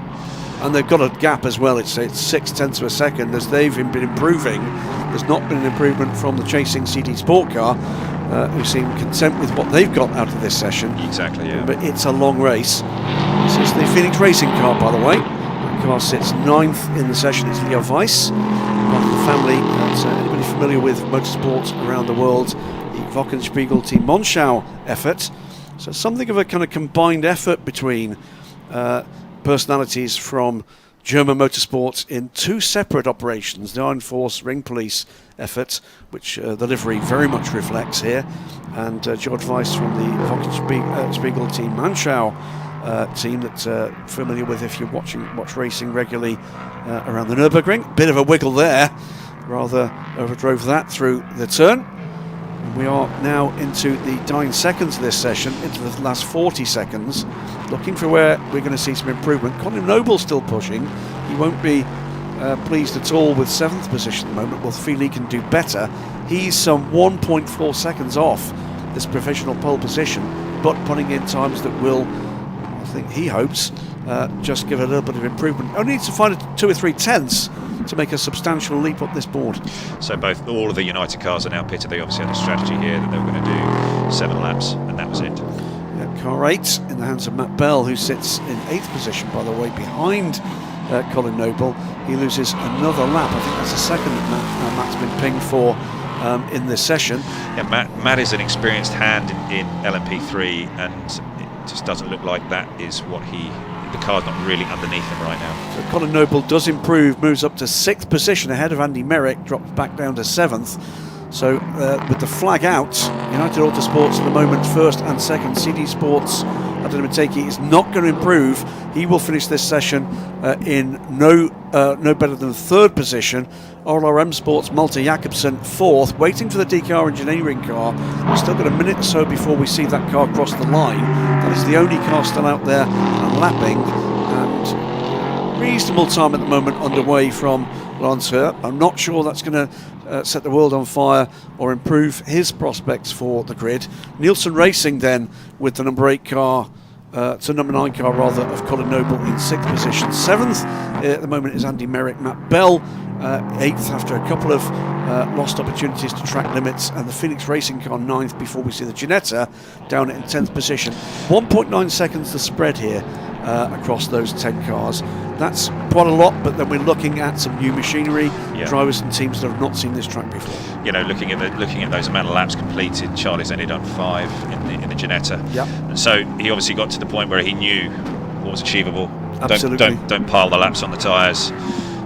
And they've got a gap as well. It's 6 tenths of a second as they've been improving. There's not been an improvement from the chasing CD Sport car, who seem content with what they've got out of this session. Exactly, yeah. But it's a long race. This is the Phoenix Racing car, by the way. The car sits 9th in the session. It's Leo Weiss, part of the family. That's anybody familiar with motorsport around the world, the Wochenspiegel Team Monschau effort. So something of a kind of combined effort between personalities from German motorsport in 2 separate operations, the Iron Force Ring Police effort, which the livery very much reflects here, and George Weiss from the Wochenspiegel Team Manschau team that familiar with if you watch racing regularly around the Nürburgring. Bit of a wiggle there, rather overdrove that through the turn. We are now into the dying seconds of this session, into the last 40 seconds, looking for where we're going to see some improvement. Colin Noble still pushing. He won't be pleased at all with 7th position at the moment. We'll feel he can do better. He's some 1.4 seconds off this provisional pole position, but putting in times that will, I think he hopes, just give a little bit of improvement. Only needs to find 2 or 3 tenths to make a substantial leap up this board. So all of the United cars are now pitted. They obviously had a strategy here that they were going to do 7 laps, and that was it. Yeah, car 8 in the hands of Matt Bell, who sits in 8th position, by the way, behind Colin Noble. He loses another lap. I think that's the second that Matt's been pinged for in this session. Yeah, Matt is an experienced hand in LMP3, and it just doesn't look like that is what he the car's not really underneath him right now. So Colin Noble does improve, moves up to 6th position ahead of Andy Merrick, drops back down to 7th. So with the flag out, United Autosports at the moment first and second. CD Sports, Adam Mateki, is not going to improve. He will finish this session in no better than 3rd position. RLRM Sports, Malte Jakobsen 4th, waiting for the DKR engineering car. We've still got a minute or so before we see that car cross the line. That is the only car still out there and lapping. And reasonable time at the moment underway from Lance Hurt. I'm not sure that's going to set the world on fire or improve his prospects for the grid. Nielsen Racing then with the number 8 car, number 9 car rather, of Colin Noble in 6th position. 7th at the moment is Andy Merrick. Matt Bell 8th after a couple of lost opportunities to track limits, and the Phoenix Racing car 9th before we see the Ginetta down in 10th position. 1.9 seconds the spread here across those 10 cars. That's quite a lot, but then we're looking at some new machinery, drivers and teams that have not seen this track before. Looking at those amount of laps completed, Charlie's only done 5 in the Ginetta. Yep. And so he obviously got to the point where he knew what was achievable. Absolutely. Don't pile the laps on the tyres.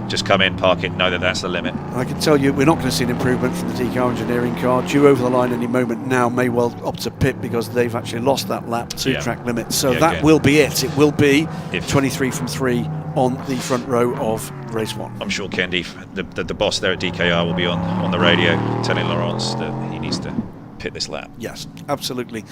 Just come in, park it, know that that's the limit. I can tell you we're not going to see an improvement from the DKR engineering car. Due over the line any moment now, may well opt to pit because they've actually lost that lap to track limits. So that will be it. It will be 23 from 3 on the front row of race 1. I'm sure Kendi, the boss there at DKR, will be on the radio telling Laurence that he needs to pit this lap. Yes, absolutely.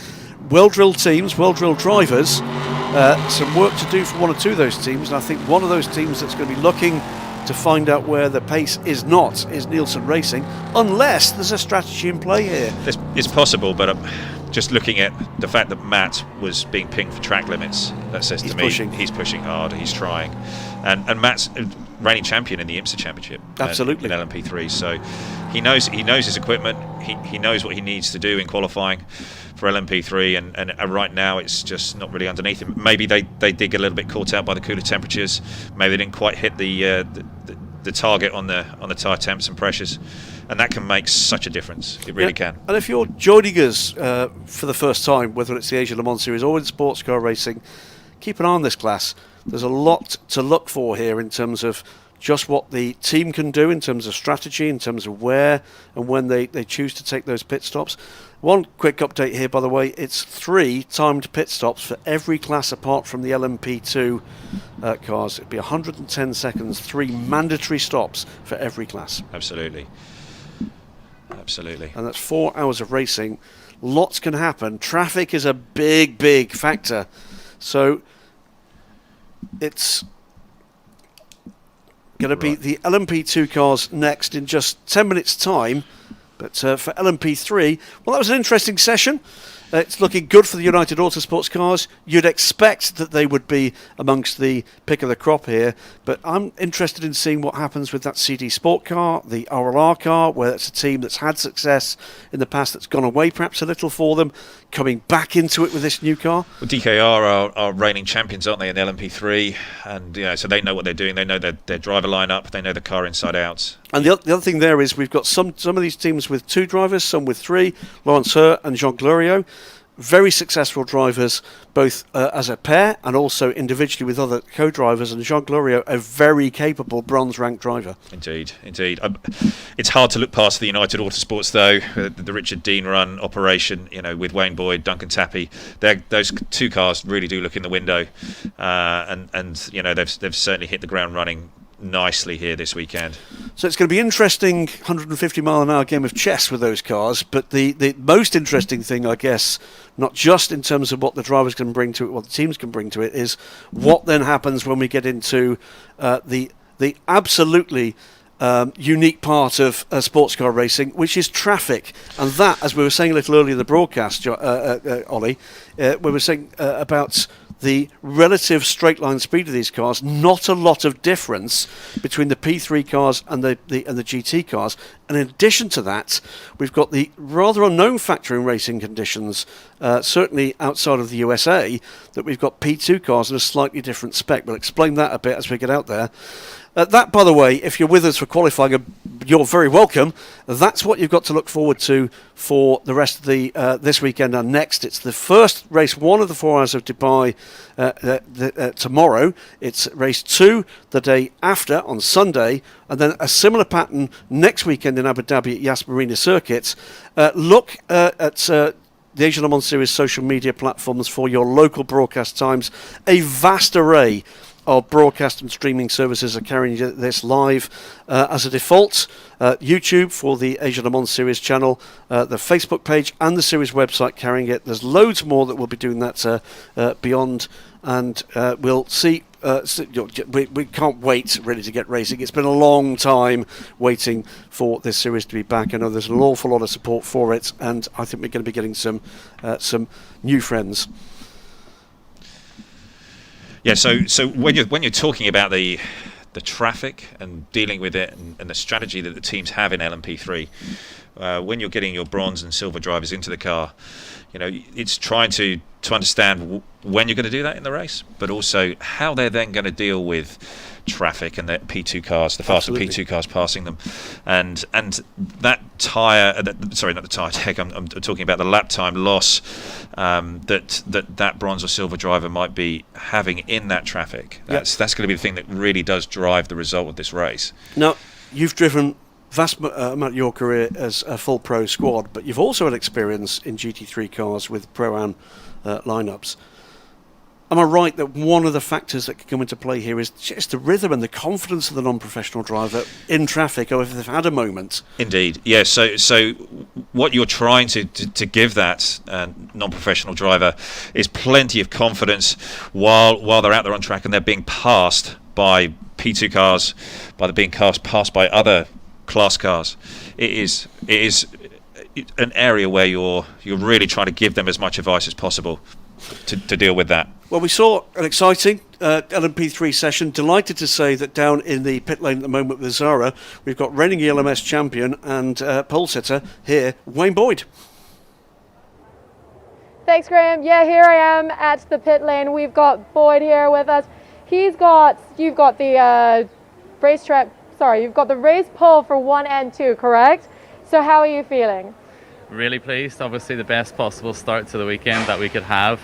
Well-drilled teams, well-drilled drivers. Some work to do for one or two of those teams, and I think one of those teams that's going to be looking to find out where the pace is not is Nielsen Racing, unless there's a strategy in play here. It's possible, but just looking at the fact that Matt was being pinged for track limits, that says to me he's pushing hard, he's trying, and Matt's reigning champion in the IMSA Championship. Absolutely. In LMP3, so he knows his equipment, he knows what he needs to do in qualifying for LMP3, and right now it's just not really underneath him. Maybe they did get a little bit caught out by the cooler temperatures. Maybe they didn't quite hit the target on the tyre temps and pressures, and that can make such a difference. It really can. And if you're joining us for the first time, whether it's the Asia Le Mans Series or in sports car racing, keep an eye on this class. There's a lot to look for here in terms of just what the team can do in terms of strategy, in terms of where and when they choose to take those pit stops. One quick update here, by the way, it's 3 timed pit stops for every class apart from the LMP2 cars. It'd be 110 seconds, 3 mandatory stops for every class. Absolutely. And that's 4 hours of racing. Lots can happen. Traffic is a big factor. So it's going to be the LMP2 cars next in just 10 minutes' time. But for LMP3, well, that was an interesting session. It's looking good for the United Autosports cars. You'd expect that they would be amongst the pick of the crop here, but I'm interested in seeing what happens with that CD Sport car, the RLR car, where it's a team that's had success in the past that's gone away perhaps a little for them, coming back into it with this new car. Well, DKR are reigning champions, aren't they, in the LMP3, and so they know what they're doing. They know their driver lineup. They know the car inside out. And the other thing there is we've got some of these teams with 2 drivers, some with 3. Laurence Hurt and Jean Glorieux, very successful drivers, both as a pair and also individually with other co-drivers. And Jean Glorieux, a very capable bronze-ranked driver. Indeed. It's hard to look past the United Autosports, though. The Richard Dean run operation, with Wayne Boyd, Duncan Tappy. Those 2 cars really do look in the window, and they've certainly hit the ground running nicely here this weekend. So it's going to be interesting 150 mile an hour game of chess with those cars, but the most interesting thing, I guess, not just in terms of what the drivers can bring to it, what the teams can bring to it, is what then happens when we get into the absolutely unique part of sports car racing, which is traffic. And that, as we were saying a little earlier in the broadcast, Ollie, we were saying about the relative straight line speed of these cars, not a lot of difference between the P3 cars and the GT cars. And in addition to that, we've got the rather unknown factor in racing conditions, certainly outside of the USA, that we've got P2 cars in a slightly different spec. We'll explain that a bit as we get out there. That, by the way, if you're with us for qualifying, you're very welcome. That's what you've got to look forward to for the rest of the this weekend and next. It's the first race 1 of the 4 Hours of Dubai tomorrow. It's race 2 the day after on Sunday, and then a similar pattern next weekend in Abu Dhabi at Yas Marina Circuit. Look at the Asian Le Mans Series social media platforms for your local broadcast times. A vast array of broadcast and streaming services are carrying this live as a default. YouTube for the Asian Le Mans Series channel, the Facebook page and the series website carrying it. There's loads more that will be doing that beyond, and we'll see. We can't wait really to get racing. It's been a long time waiting for this series to be back. I know there's an awful lot of support for it, and I think we're going to be getting some new friends. Yeah, so when you're talking about the traffic and dealing with it and the strategy that the teams have in LMP3, when you're getting your bronze and silver drivers into the car, it's trying to understand when you're going to do that in the race, but also how they're then going to deal with traffic and the P2 cars, the faster P2 cars passing them, and that tyre, sorry, not the tyre tech. I'm talking about the lap time loss that bronze or silver driver might be having in that traffic. That's going to be the thing that really does drive the result of this race. Now, you've driven vast amount of your career as a full pro squad, but you've also had experience in GT3 cars with Pro-Am lineups. Am I right that one of the factors that could come into play here is just the rhythm and the confidence of the non-professional driver in traffic, or if they've had a moment? Indeed, yeah. So what you're trying to give that non-professional driver is plenty of confidence while they're out there on track and they're being passed by P2 cars, they're being passed by other class cars. It is an area where you're really trying to give them as much advice as possible to deal with that. Well, we saw an exciting LMP3 session. Delighted to say that down in the pit lane at the moment with Zara, we've got reigning ELMS champion and pole sitter here, Wayne Boyd. Thanks, Graham. Yeah, here I am at the pit lane. We've got Boyd here with us. You've got the you've got the race pole for 1 and 2, correct? So how are you feeling? Really pleased. Obviously the best possible start to the weekend that we could have.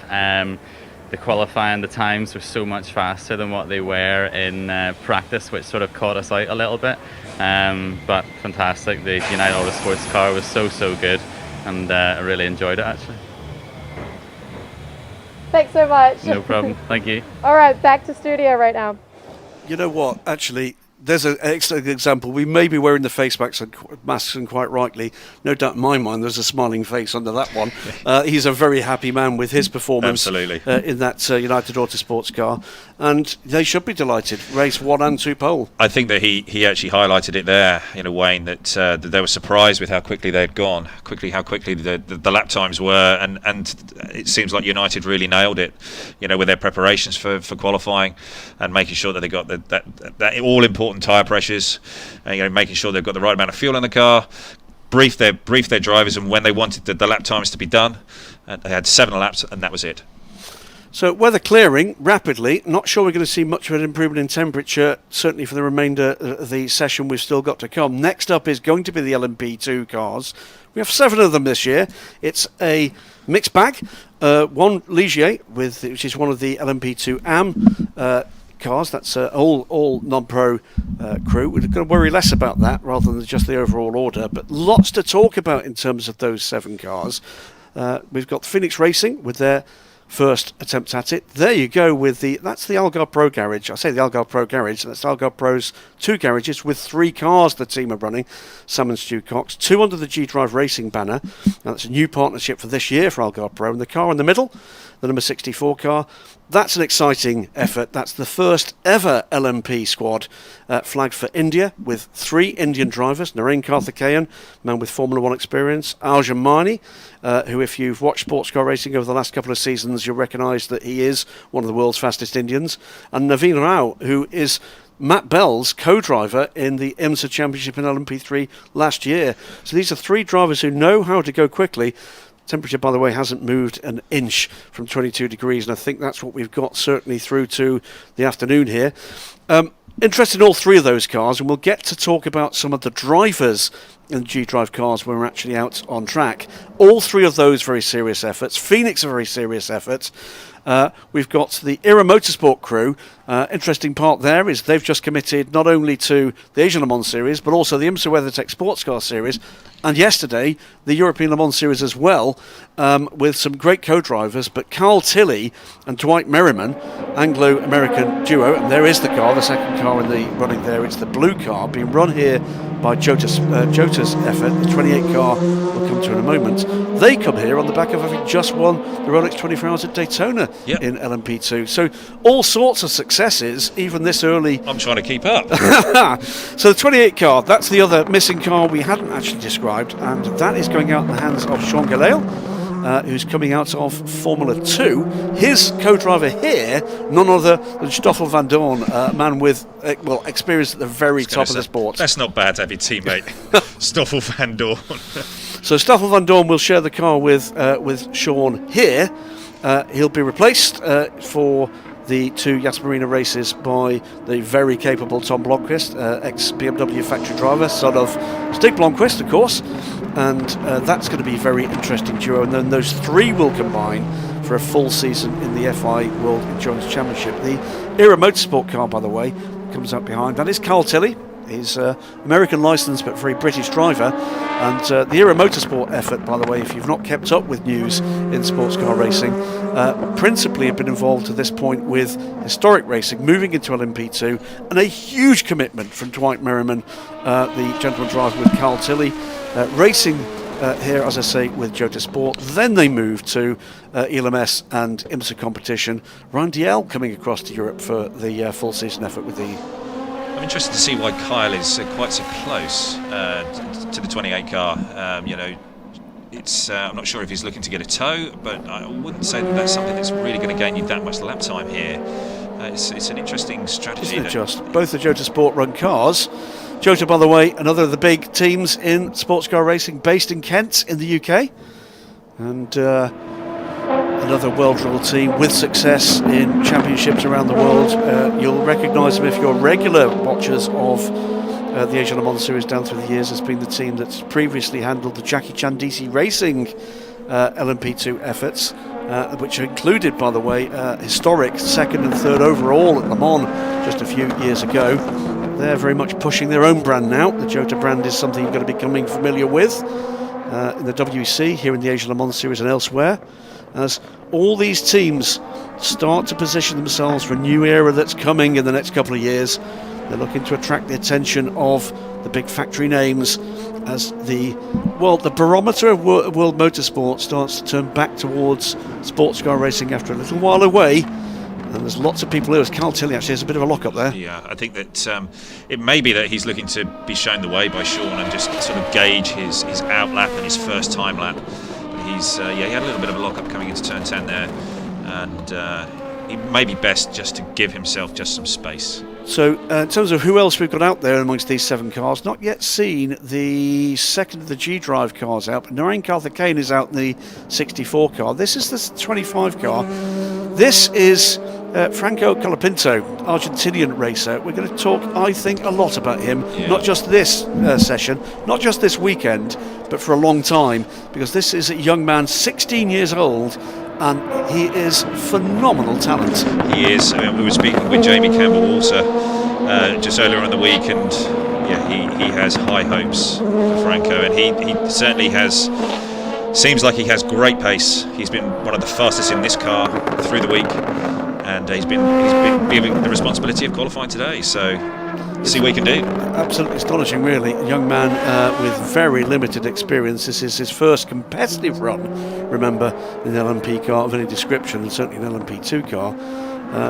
The qualifying, the times were so much faster than what they were in practice, which sort of caught us out a little bit. But fantastic. The United Autosports car was so good, and I really enjoyed it actually. Thanks so much. No problem. Thank you. All right, back to studio right now. You know what? Actually, there's an excellent example. We may be wearing the face masks, and quite rightly, no doubt in my mind, there's a smiling face under that one. He's a very happy man with his performance. Absolutely. In that United Autosports car, and they should be delighted. Race 1 and 2 pole. I think that he actually highlighted it there, Wayne, that they were surprised with how quickly they'd gone, how quickly the lap times were, and it seems like United really nailed it, with their preparations for qualifying and making sure that they got that all important tyre pressures, making sure they've got the right amount of fuel in the car, briefed their drivers and when they wanted the lap times to be done. And they had 7 laps and that was it. So weather clearing rapidly. Not sure we're going to see much of an improvement in temperature, certainly for the remainder of the session we've still got to come. Next up is going to be the LMP2 cars. We have 7 of them this year. It's a mixed bag. One Ligier, which is one of the LMP2 AM cars. That's all non-pro crew. We're going to worry less about that rather than just the overall order, but lots to talk about in terms of those 7 cars. We've got Phoenix Racing with their first attempt at it. There you go with that's the Algarve Pro Garage. I say the Algarve Pro Garage, that's Algarve Pro's 2 garages with 3 cars the team are running. Sam and Stu Cox, 2 under the G-Drive Racing banner. Now that's a new partnership for this year for Algarve Pro. And the car in the middle, the number 64 car, that's an exciting effort. That's the first ever LMP squad flagged for India with 3 Indian drivers. Narain Karthikeyan, man with Formula 1 experience. Arjun Mani, who if you've watched sports car racing over the last couple of seasons, you'll recognise that he is one of the world's fastest Indians. And Naveen Rao, who is Matt Bell's co-driver in the IMSA Championship in LMP3 last year. So these are 3 drivers who know how to go quickly. Temperature, by the way, hasn't moved an inch from 22 degrees, and I think that's what we've got certainly through to the afternoon here. Interested in all three of those cars, and we'll get to talk about some of the drivers in the G-Drive cars when we're actually out on track. All three of those very serious efforts. Phoenix a very serious effort. We've got the Era Motorsport crew. Interesting part there is they've just committed not only to the Asian Le Mans Series, but also the IMSA WeatherTech Sports Car Series, and yesterday the European Le Mans Series as well, with some great co-drivers. But Carl Tilley and Dwight Merriman, Anglo-American duo, and there is the car, the second car in the running there. It's the blue car being run here by Jota's effort. The 28 car we'll come to in a moment. They come here on the back of having just won the Rolex 24 Hours at Daytona in LMP2. So all sorts of successes, even this early. I'm trying to keep up. So the 28 car, that's the other missing car we hadn't actually described, and that is going out in the hands of Sean Gelael, who's coming out of Formula 2. His co-driver here, none other than Stoffel van Dorn, a man with experience at the very top of the sport. That's not bad to have your teammate, Stoffel van Dorn. So Stoffel van Dorn will share the car with Sean here. He'll be replaced for the two Yas Marina races by the very capable Tom Blomqvist, ex-BMW factory driver, son of Stig Blomqvist, of course. And that's going to be a very interesting duo. And then those three will combine for a full season in the FI World Endurance Championship. The Era Motorsport car, by the way, comes up behind. That is Carl Tilley. He's American licensed but very British driver. And the Era Motorsport effort, by the way, if you've not kept up with news in sports car racing, principally have been involved to this point with historic racing, moving into LMP2, and a huge commitment from Dwight Merriman, the gentleman driver with Carl Tilley, racing here, as I say, with Jota Sport. Then they move to ELMS and IMSA competition. Ryan Diel coming across to Europe for the full season effort with the... I'm interested to see why Kyle is quite so close to the 28 car. It's I'm not sure if he's looking to get a tow, but I wouldn't say that that's something that's really going to gain you that much lap time here. It's an interesting strategy. Isn't it just? Both the Jota Sport run cars. Jota, by the way, another of the big teams in sports car racing, based in Kent in the UK, and another well-drilled team with success in championships around the world. You'll recognise them if you're regular watchers of the Asian Le Mans Series down through the years. Has been the team that's previously handled the Jackie Chan DC Racing LMP2 efforts, which included, by the way, historic second and third overall at Le Mans just a few years ago. They're very much pushing their own brand now. The Jota brand is something you're going to be becoming familiar with in the WEC, here in the Asian Le Mans Series and elsewhere, as all these teams start to position themselves for a new era that's coming in the next couple of years. They're looking to attract the attention of the big factory names as the barometer of world motorsport starts to turn back towards sports car racing after a little while away. And there's lots of people here. As Carl Tilley actually has a bit of a lock up there. Yeah, I think that it may be that he's looking to be shown the way by Sean and just sort of gauge his out lap and his first time lap. But he's he had a little bit of a lock up coming into turn 10 there, and it may be best just to give himself just some space. So in terms of who else we've got out there amongst these 7 cars, not yet seen the second of the G-Drive cars out, but Narain Karthikeyan is out in the 64 car. This is the 25 car. This is Franco Colapinto, Argentinian racer. We're going to talk, I think, a lot about him, not just this session, not just this weekend, but for a long time, because this is a young man, 16 years old, and he is phenomenal talent. He is. I mean, we were speaking with Jamie Campbell also just earlier in the week, and he has high hopes for Franco, and he certainly has. Seems like he has great pace. He's been one of the fastest in this car through the week, and he's been given the responsibility of qualifying today. So see what he can do. Absolutely astonishing, really. A young man with very limited experience. This is his first competitive run, remember, in an LMP car of any description, and certainly an LMP2 car.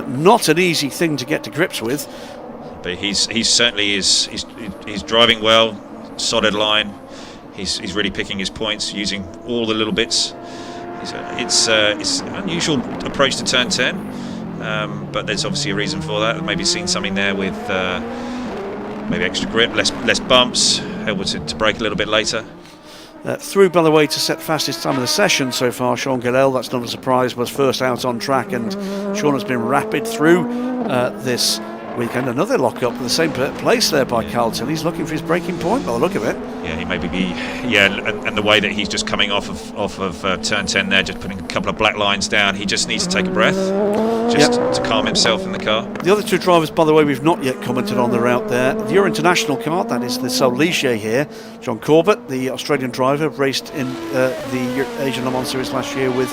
Not an easy thing to get to grips with. But he certainly is. He's driving well, solid line. He's really picking his points, using all the little bits. It's an unusual approach to turn 10, but there's obviously a reason for that. Maybe seen something there with maybe extra grip, less bumps, able to brake a little bit later. Through, by the way, to set fastest time of the session so far, Sean Gelael, that's not a surprise, was first out on track, and Sean has been rapid through this weekend. Another lock-up at the same place there by Carl Till. He's looking for his breaking point by the look of it. Yeah, he maybe be. Yeah, and the way that he's just coming off of turn 10 there, just putting a couple of black lines down. He just needs to take a breath, just to calm himself in the car. The other two drivers, by the way, we've not yet commented on the route there. The Euro International car, that is the Sol Ligier here. John Corbett, the Australian driver, raced in the Asian Le Mans Series last year with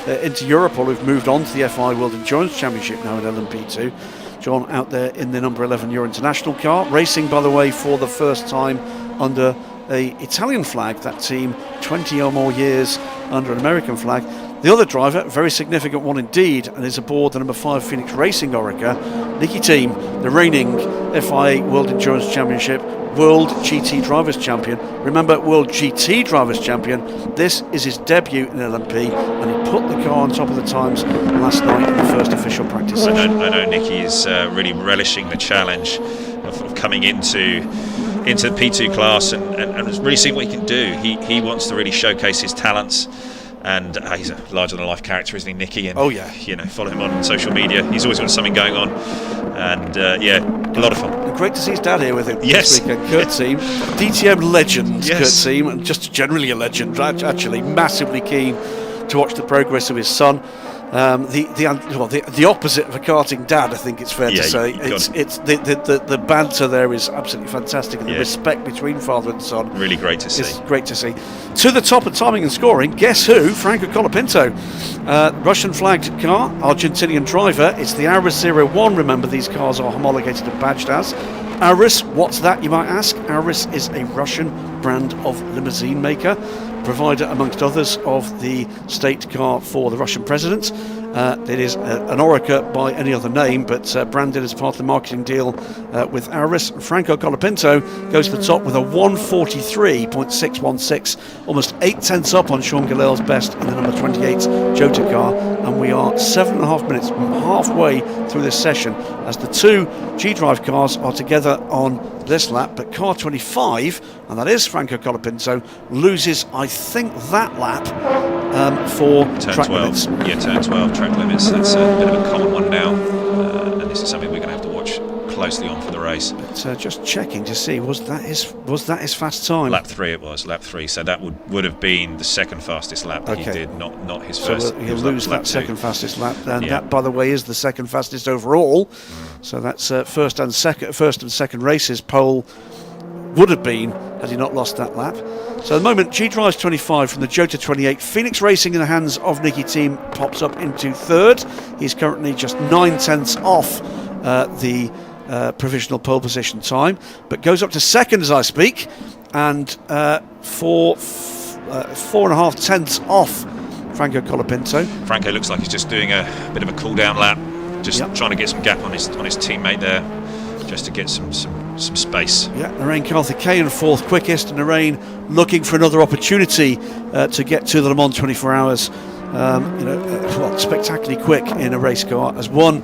Inter Europol, who've moved on to the FI World Endurance Championship now in LMP2. John out there in the number 11 Euro International car, racing, by the way, for the first time under a Italian flag. That team 20 or more years under an American flag. The other driver, a very significant one indeed, and is aboard the number 5 Phoenix Racing Oreca, Nicki Thiim, the reigning FIA World Endurance Championship World GT Drivers Champion. Remember, World GT Drivers Champion. This is his debut in LMP, and he put the car on top of the times last night in the first official practice session. I know Nicki is really relishing the challenge of coming into the P2 class and really seeing what he can do. He wants to really showcase his talents. And he's a larger-than-life character, isn't he, Nicki? And, oh yeah, follow him on social media. He's always got something going on, and a lot of fun. And great to see his dad here with him yes. this weekend. Kurt Thiim, DTM legend. Yes. Kurt Thiim, and just generally a legend. Actually, massively keen to watch the progress of his son. The opposite of a karting dad, I think it's fair to say. It's the banter there is absolutely fantastic, and the respect between father and son. Really great to see. It's great to see. To the top of timing and scoring, guess who? Franco Colapinto, Russian flagged car, Argentinian driver. It's the Aurus 01. Remember, these cars are homologated and badged as Aurus. What's that, you might ask? Aurus is a Russian brand of limousine maker, provider amongst others of the state car for the Russian president. It is an Oreca by any other name, but branded as part of the marketing deal with Aurus. Franco Colapinto goes to the top with a 143.616, almost 8 tenths up on Sean Gillel's best in the number 28 Jota car, and we are 7.5 minutes, halfway through this session, as the two G-Drive cars are together on this lap, but car 25, and that is Franco Colapinto, loses, I think, that lap for turn track 12. limits. Yeah, turn 12 track limits. That's a bit of a common one now, and this is something we're going to have to watch closely on for the race. But just checking to see, was that his fast time? Lap 3 it was, lap 3. So that would have been the second fastest lap that he did, not his first. So he'll lose that second fastest lap, and Yeah. that, by the way, is the second fastest overall. So that's first and second races pole would have been had he not lost that lap. So at the moment, G-Drive's 25 from the Jota 28. Phoenix Racing in the hands of Nicki Thiim pops up into third. He's currently just 9 tenths off the provisional pole position time, but goes up to second as I speak, and 4.5 tenths off Franco Colapinto. Franco looks like he's just doing a bit of a cool down lap, just trying to get some gap on his teammate there, just to get some space. Yeah, Narain Karthikeyan fourth quickest, and Narain looking for another opportunity to get to the Le Mans 24 hours. Spectacularly quick in a race car, as won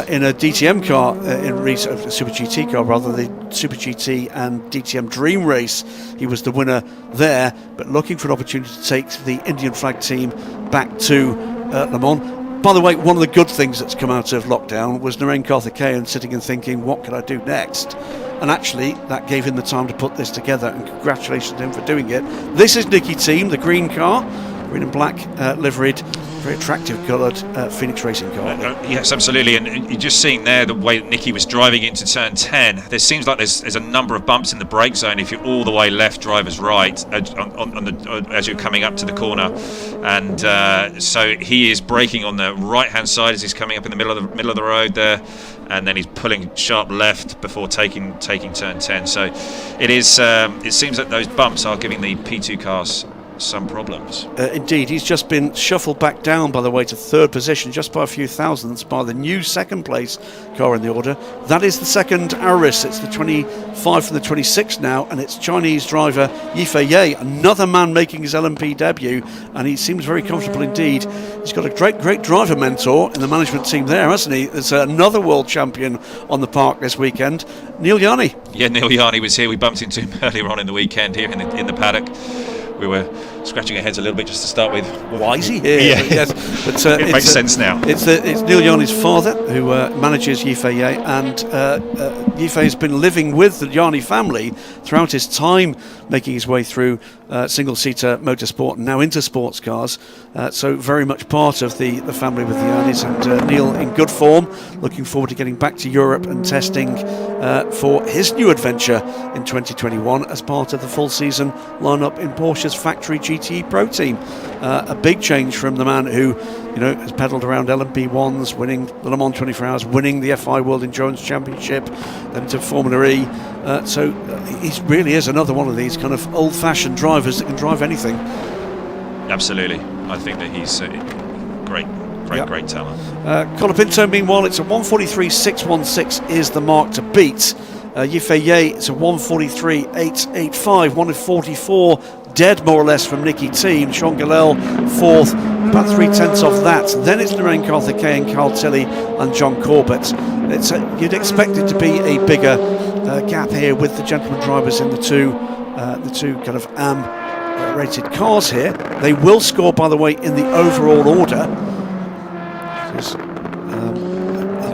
in a DTM car, a Super GT car rather, the Super GT and DTM Dream Race. He was the winner there, but looking for an opportunity to take the Indian flag team back to Le Mans. By the way, one of the good things that's come out of lockdown was Narain Karthikeyan sitting and thinking, what can I do next? And actually, that gave him the time to put this together, and congratulations to him for doing it. This is Nicki Thiim, the green car, green and black liveried, very attractive coloured Phoenix Racing car. Yes, absolutely, and you're just seeing there the way that Nicki was driving into turn 10. There seems like there's a number of bumps in the brake zone if you're all the way left, driver's right, as you're coming up to the corner, and so he is braking on the right-hand side as he's coming up in the middle of the road there, and then he's pulling sharp left before taking turn 10. So it is. It seems that those bumps are giving the P2 cars some problems. Indeed, he's just been shuffled back down, by the way, to third position, just by a few thousandths, by the new second place car in the order. That is the second Aurus. It's the 25 from the 26 now, and it's Chinese driver Yifei Ye, another man making his LMP debut, and he seems very comfortable indeed. He's got a great driver mentor in the management team there, hasn't he? There's another world champion on the park this weekend, Neil Yarni. Yeah, Neil Yarni was here. We bumped into him earlier on in the weekend here in the paddock. We were scratching our heads a little bit just to start with. Why is he here? Yeah. Yes. But, It makes sense now. It's Neil Yarni's father who manages Yifei Ye, and Yifei has been living with the Yarni family throughout his time, making his way through single-seater motorsport and now into sports cars. So very much part of the family with the Yarnis, and Neil in good form, looking forward to getting back to Europe and testing for his new adventure in 2021 as part of the full season lineup in Porsche's factory GTE Pro team. A big change from the man who has pedalled around LMP1s, winning the Le Mans 24 Hours, winning the FI World Endurance Championship, then to Formula E. So he really is another one of these kind of old-fashioned drivers that can drive anything. Absolutely. I think that he's great talent. Colapinto, meanwhile, it's a 1:43.616 is the mark to beat. Yifei Ye, it's a 1:43.885, 1 of 44 dead more or less from Nicky Team. Sean Gillel fourth, about 3/10 of that. Then it's Lorraine Carthakean, Carl Tilley and John Corbett. You'd expect it to be a bigger gap here with the gentleman drivers in the two kind of rated cars here. They will score, by the way, in the overall order.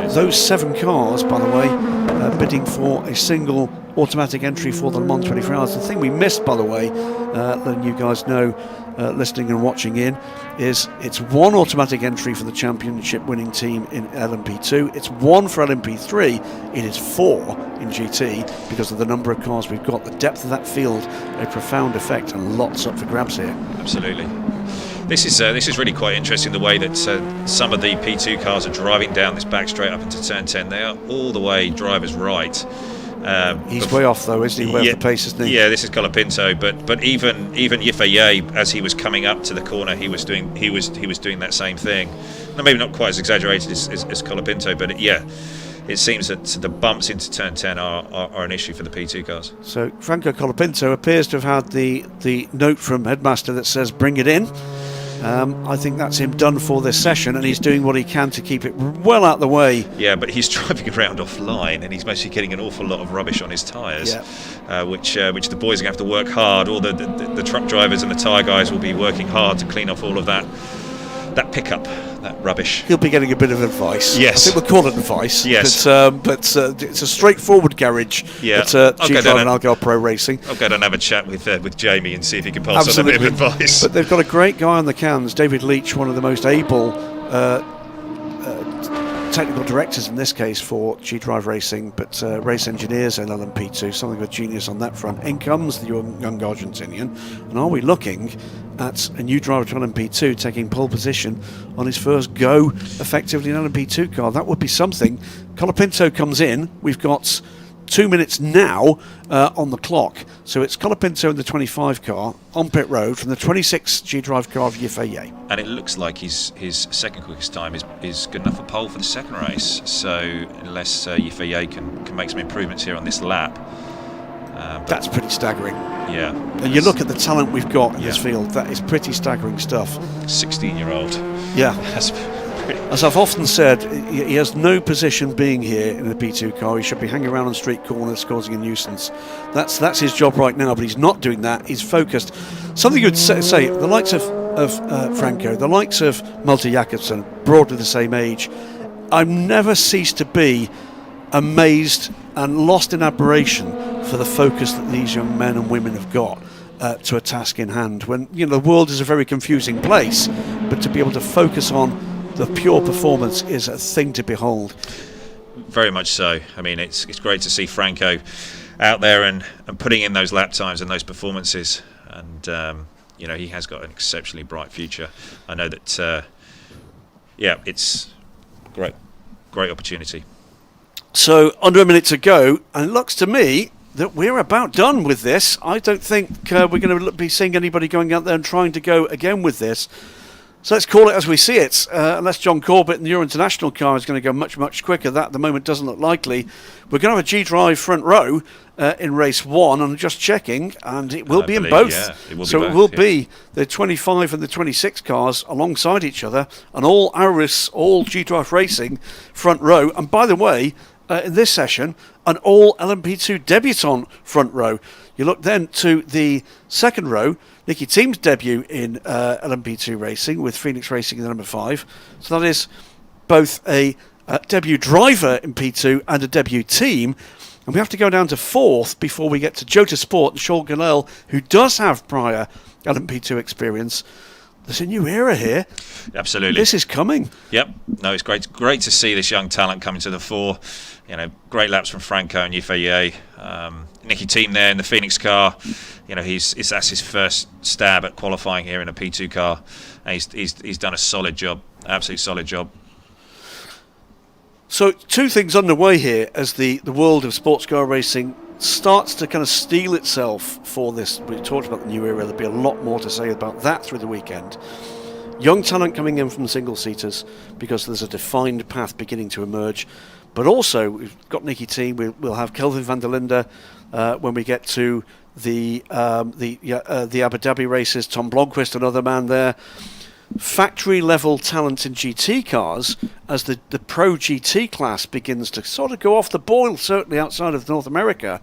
Those 7 cars, by the way, bidding for a single automatic entry for the Le Mans 24 Hours. The thing we missed, by the way, letting you guys know, listening and watching in, is it's 1 automatic entry for the championship winning team in LMP2. It's 1 for LMP3. It is 4 in GT because of the number of cars we've got. The depth of that field, a profound effect, and lots up for grabs here. Absolutely. This is really quite interesting, the way that some of the P2 cars are driving down this back straight up into turn 10. They are all the way drivers right. He's way off though, isn't he? Way off the pace, isn't he? Yeah, this is Colapinto, but even Yifei Ye, as he was coming up to the corner, he was doing that same thing. Now, maybe not quite as exaggerated as Colapinto, but it seems that the bumps into turn 10 are an issue for the P2 cars. So Franco Colapinto appears to have had the note from Headmaster that says bring it in. I think that's him done for this session, and he's doing what he can to keep it well out the way. Yeah, but he's driving around offline, and he's mostly getting an awful lot of rubbish on his tyres, which the boys are going to have to work hard. All the truck drivers and the tyre guys will be working hard to clean off all of that pickup, that rubbish. He'll be getting a bit of advice. Yes. I think we'll call it advice. Yes. But it's a straightforward garage at G5 and Algar Pro Racing. I'll go down and have a chat with Jamie and see if he can pass on a bit of advice. But they've got a great guy on the cans, David Leach, one of the most able technical directors in this case for G-Drive Racing, but race engineers in LMP2, something of a genius on that front. In comes the young Argentinian, and are we looking at a new driver to LMP2 taking pole position on his first go effectively in an LMP2 car? That would be something. Colapinto comes in, we've got 2 minutes now on the clock, so it's Colapinto in the 25 car on pit road from the 26 G-Drive car of Yifei Ye. And it looks like his second quickest time is good enough for pole for the second race, so unless Yifei Ye can make some improvements here on this lap. That's pretty staggering. Yeah. And you look at the talent we've got in this field, that is pretty staggering stuff. 16-year-old. Yeah. As I've often said, he has no position being here in the P2 car. He should be hanging around on street corners causing a nuisance. That's his job right now, but he's not doing that. He's focused. Something you would say the likes of Franco, the likes of Malte Jakobsen, broadly the same age, I've never ceased to be amazed and lost in admiration for the focus that these young men and women have got to a task in hand. When the world is a very confusing place, but to be able to focus on the pure performance is a thing to behold. Very much so. I mean, it's great to see Franco out there and putting in those lap times and those performances, and he has got an exceptionally bright future. I know that it's great opportunity. So under a minute to go, and it looks to me that we're about done with this. I don't think we're going to be seeing anybody going out there and trying to go again with this. So let's call it as we see it. Unless John Corbett in the Euro International car is going to go much, much quicker. That at the moment doesn't look likely. We're going to have a G-Drive front row in race 1. I'm just checking, and it will be in both. It will be the 25 and the 26 cars alongside each other, and all Auris, all G-Drive Racing front row. And by the way, in this session, an all LMP2 debutant front row. You look then to the second row, Nicky Team's debut in LMP2 racing with Phoenix Racing in the number 5. So that is both a debut driver in P2 and a debut team. And we have to go down to 4th before we get to Jota Sport and Sean Gannell, who does have prior LMP2 experience. There's a new era here. Absolutely. This is coming. Yep. No, it's great to see this young talent coming to the fore. You know, great laps from Franco and Yifei. Nicky Team there in the Phoenix car. You know, that's his first stab at qualifying here in a P2 car. And he's done a solid job, absolutely solid job. So 2 things underway here as the world of sports car racing starts to kind of steel itself for this. We talked about the new era. There'll be a lot more to say about that through the weekend. Young talent coming in from single-seaters because there's a defined path beginning to emerge. But also, we've got Nicky Team. We'll have Kelvin van der Linde when we get to the Abu Dhabi races. Tom Blomqvist, another man there. Factory-level talent in GT cars as the Pro GT class begins to sort of go off the boil, certainly outside of North America.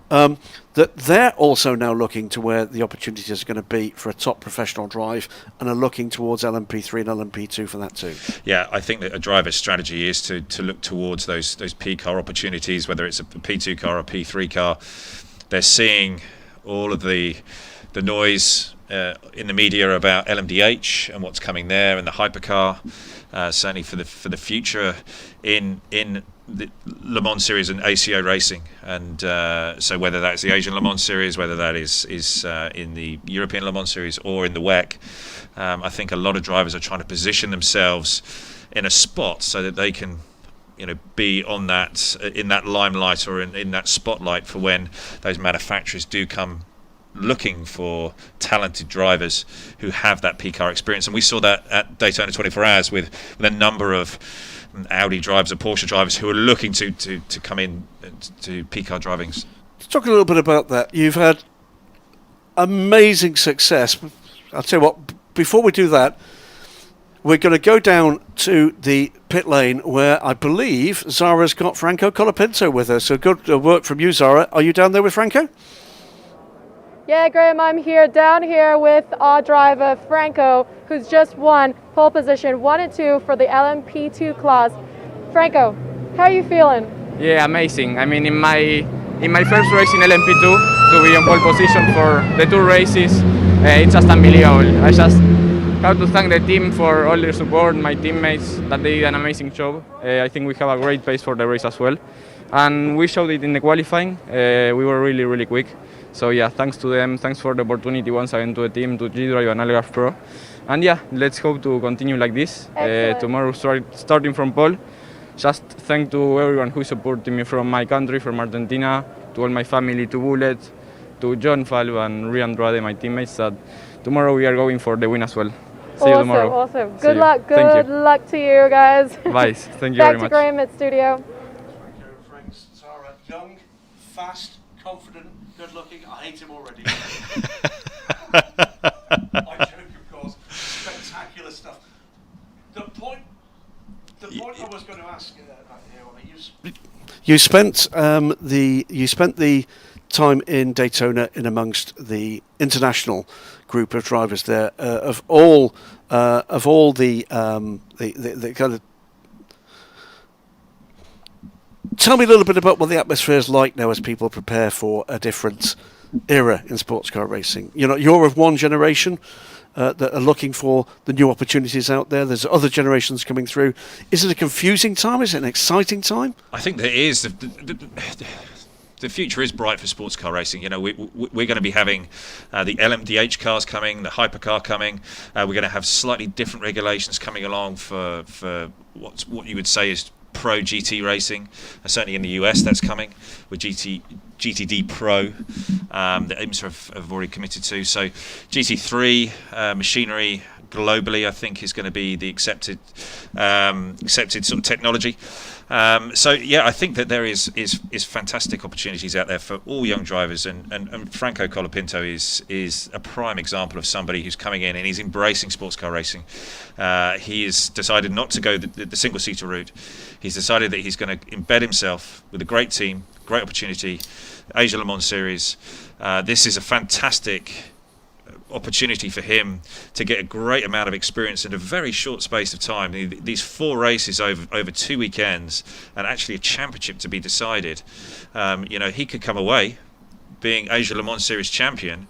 That they're also now looking to where the opportunities are going to be for a top professional drive and are looking towards LMP3 and LMP2 for that too. Yeah, I think that a driver's strategy is to look towards those P car opportunities, whether it's a P2 car or a P3 car. They're seeing all of the noise in the media about LMDH and what's coming there and the hypercar, certainly for the future in the Le Mans Series and ACO racing, and so whether that's the Asian Le Mans Series, whether that is in the European Le Mans Series or in the WEC, I think a lot of drivers are trying to position themselves in a spot so that they can, you know, be on that in that limelight or in that spotlight for when those manufacturers do come looking for talented drivers who have that P-car experience. And we saw that at Daytona 24 Hours with a number of Audi drivers and Porsche drivers who are looking to come in to P-car driving. Let's talk a little bit about that. You've had amazing success. I'll tell you what, before we do that, we're going to go down to the pit lane where I believe Zara's got Franco Colapinto with her. So good work from you, Zara. Are you down there with Franco? Yeah, Graham, I'm down here with our driver, Franco, who's just won pole position 1 and 2 for the LMP2 class. Franco, how are you feeling? Yeah, amazing. I mean, in my first race in LMP2, to be on pole position for the 2 races, it's just unbelievable. I just have to thank the team for all their support, my teammates, that they did an amazing job. I think we have a great pace for the race as well. And we showed it in the qualifying. We were really, really quick. So yeah, thanks to them, thanks for the opportunity once again to the team, to G-Drive and Algarve Pro. And yeah, let's hope to continue like this. Tomorrow starting from pole. Just thank to everyone who supported me from my country, from Argentina, to all my family, to Bullet, to John Falvo and Rui Andrade, my teammates, that tomorrow we are going for the win as well. See you tomorrow. Awesome. Good luck. Good luck to you guys. Bye. Thank you very much. Back to Graham at studio. Franks, Zara, young, fast, confident, good-looking. I hate him already. I joke, of course. Spectacular stuff. The point I was going to ask here, you spent the time in Daytona in amongst the international group of drivers there, of all the kind of. Tell me a little bit about what the atmosphere is like now as people prepare for a different era in sports car racing. You know, you're of one generation that are looking for the new opportunities out there. There's other generations coming through. Is it a confusing time? Is it an exciting time? I think there is. The future is bright for sports car racing. You know, we're going to be having the LMDH cars coming, the hypercar coming. We're going to have slightly different regulations coming along for what you would say is Pro GT racing. Certainly in the US, that's coming with GTD Pro that IMSA have already committed to. So GT3 machinery globally, I think, is going to be the accepted sort of technology. So yeah, I think that there is fantastic opportunities out there for all young drivers, and Franco Colapinto is a prime example of somebody who's coming in and he's embracing sports car racing. He has decided not to go the single-seater route. He's decided that he's going to embed himself with a great team, great opportunity, Asia Le Mans Series. This is a fantastic opportunity for him to get a great amount of experience in a very short space of time. These 4 races over 2 weekends, and actually a championship to be decided. He could come away being Asia Le Mans Series champion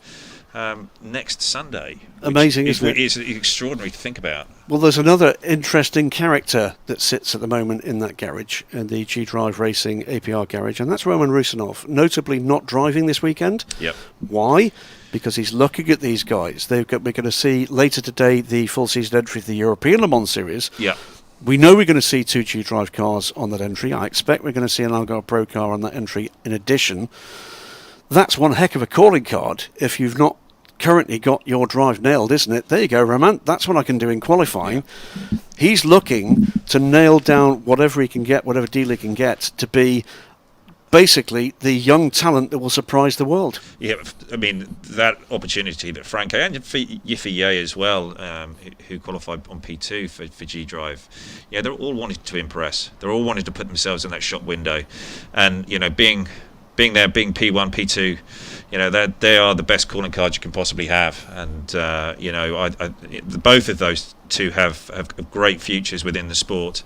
next Sunday. Amazing, isn't it? It's extraordinary to think about. Well, there's another interesting character that sits at the moment in that garage, in the G-Drive Racing APR garage, and that's Roman Rusinov, notably not driving this weekend. Yep. Why? Because he's looking at these guys. We're going to see later today the full season entry for the European Le Mans Series. Yeah. We know we're going to see 2 G-Drive cars on that entry. I expect we're going to see an Algarve Pro car on that entry in addition. That's one heck of a calling card if you've not currently got your drive nailed, isn't it? There you go, Roman. That's what I can do in qualifying. He's looking to nail down whatever he can get, whatever deal he can get, to be basically the young talent that will surprise the world. Yeah, I mean, that opportunity that Franco and Yiffy Ye as well, who qualified on P2 for G-Drive, they're all wanting to impress. They're all wanting to put themselves in that shop window. And, being there, being P1, P2, they are the best calling cards you can possibly have. And, both of those two have great futures within the sport.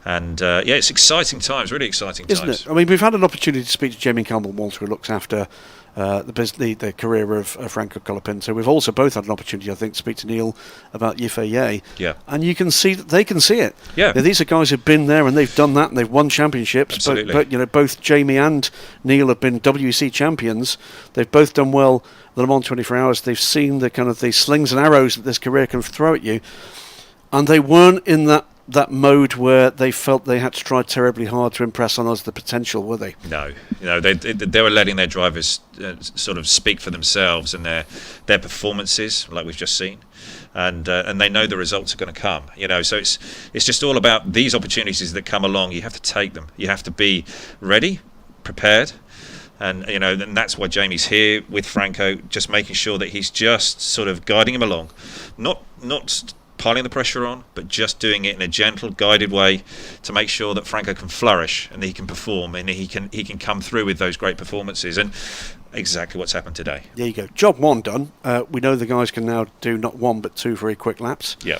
And it's exciting times, really exciting times. Isn't it? I mean, we've had an opportunity to speak to Jamie Campbell-Walter, who looks after the career of Franco Colapinto. We've also both had an opportunity, I think, to speak to Neil about Yiffy Ye. Yeah. And you can see that they can see it. Yeah. These are guys who've been there and they've done that and they've won championships. Absolutely. But both Jamie and Neil have been WEC champions. They've both done well the Le Mans 24 Hours. They've seen the kind of the slings and arrows that this career can throw at you. And they weren't in that mode where they felt they had to try terribly hard to impress on us the potential, were they? No, they were letting their drivers sort of speak for themselves and their performances, like we've just seen, and they know the results are going to come. So it's just all about these opportunities that come along. You have to take them. You have to be ready, prepared. And and that's why Jamie's here with Franco, just making sure that he's just sort of guiding him along, not piling the pressure on, but just doing it in a gentle, guided way to make sure that Franco can flourish and he can perform and he can come through with those great performances. And exactly what's happened today. There you go. Job 1 done. We know the guys can now do not 1 but 2 very quick laps. Yeah.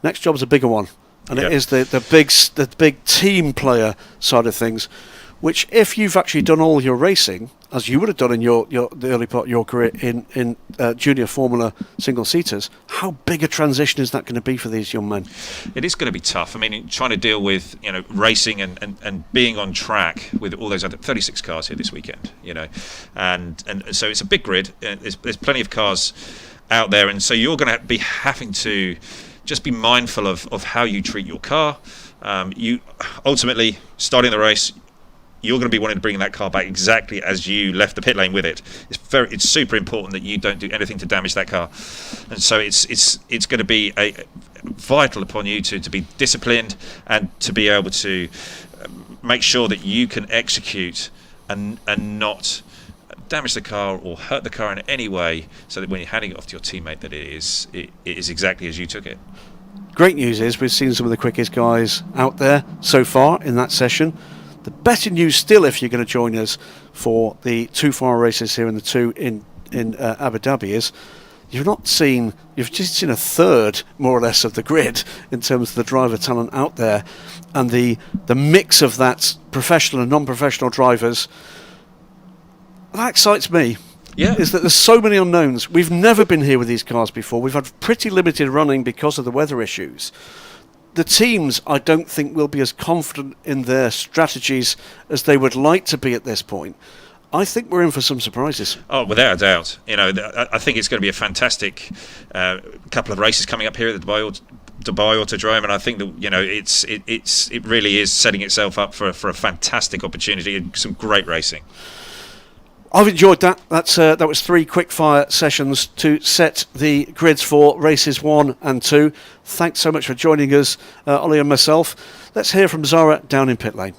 Next job's a bigger one, and it is the big team player side of things, which if you've actually done all your racing, as you would have done in the early part of your career in junior Formula single-seaters, how big a transition is that going to be for these young men? It is going to be tough. I mean, trying to deal with racing and being on track with all those other 36 cars here this weekend, and so it's a big grid. There's plenty of cars out there, and so you're going to be having to just be mindful of how you treat your car. You ultimately starting the race, you're going to be wanting to bring that car back exactly as you left the pit lane with it. It's super important that you don't do anything to damage that car, and so it's going to be vital upon you to be disciplined and to be able to make sure that you can execute and not damage the car or hurt the car in any way, so that when you're handing it off to your teammate, that it is exactly as you took it. Great news is we've seen some of the quickest guys out there so far in that session. The better news still, if you're going to join us for the 2 final races here and the 2 in Abu Dhabi, is you've just seen a third, more or less, of the grid in terms of the driver talent out there, and the mix of that professional and non-professional drivers. That excites me. Yeah. Is that there's so many unknowns. We've never been here with these cars before. We've had pretty limited running because of the weather issues. The teams, I don't think, will be as confident in their strategies as they would like to be at this point. I think we're in for some surprises. Oh, without a doubt. I think it's going to be a fantastic couple of races coming up here at the Dubai Autodrome, and I think that it really is setting itself up for a fantastic opportunity and some great racing. I've enjoyed that. That was 3 quick-fire sessions to set the grids for races 1 and 2. Thanks so much for joining us, Ollie and myself. Let's hear from Zara down in pit lane.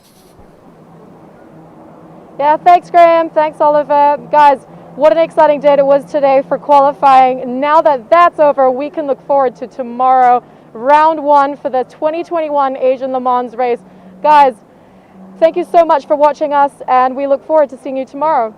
Yeah, thanks Graham, thanks Oliver. Guys, what an exciting day it was today for qualifying. Now that that's over, we can look forward to tomorrow, round 1 for the 2021 Asian Le Mans race. Guys, thank you so much for watching us, and we look forward to seeing you tomorrow.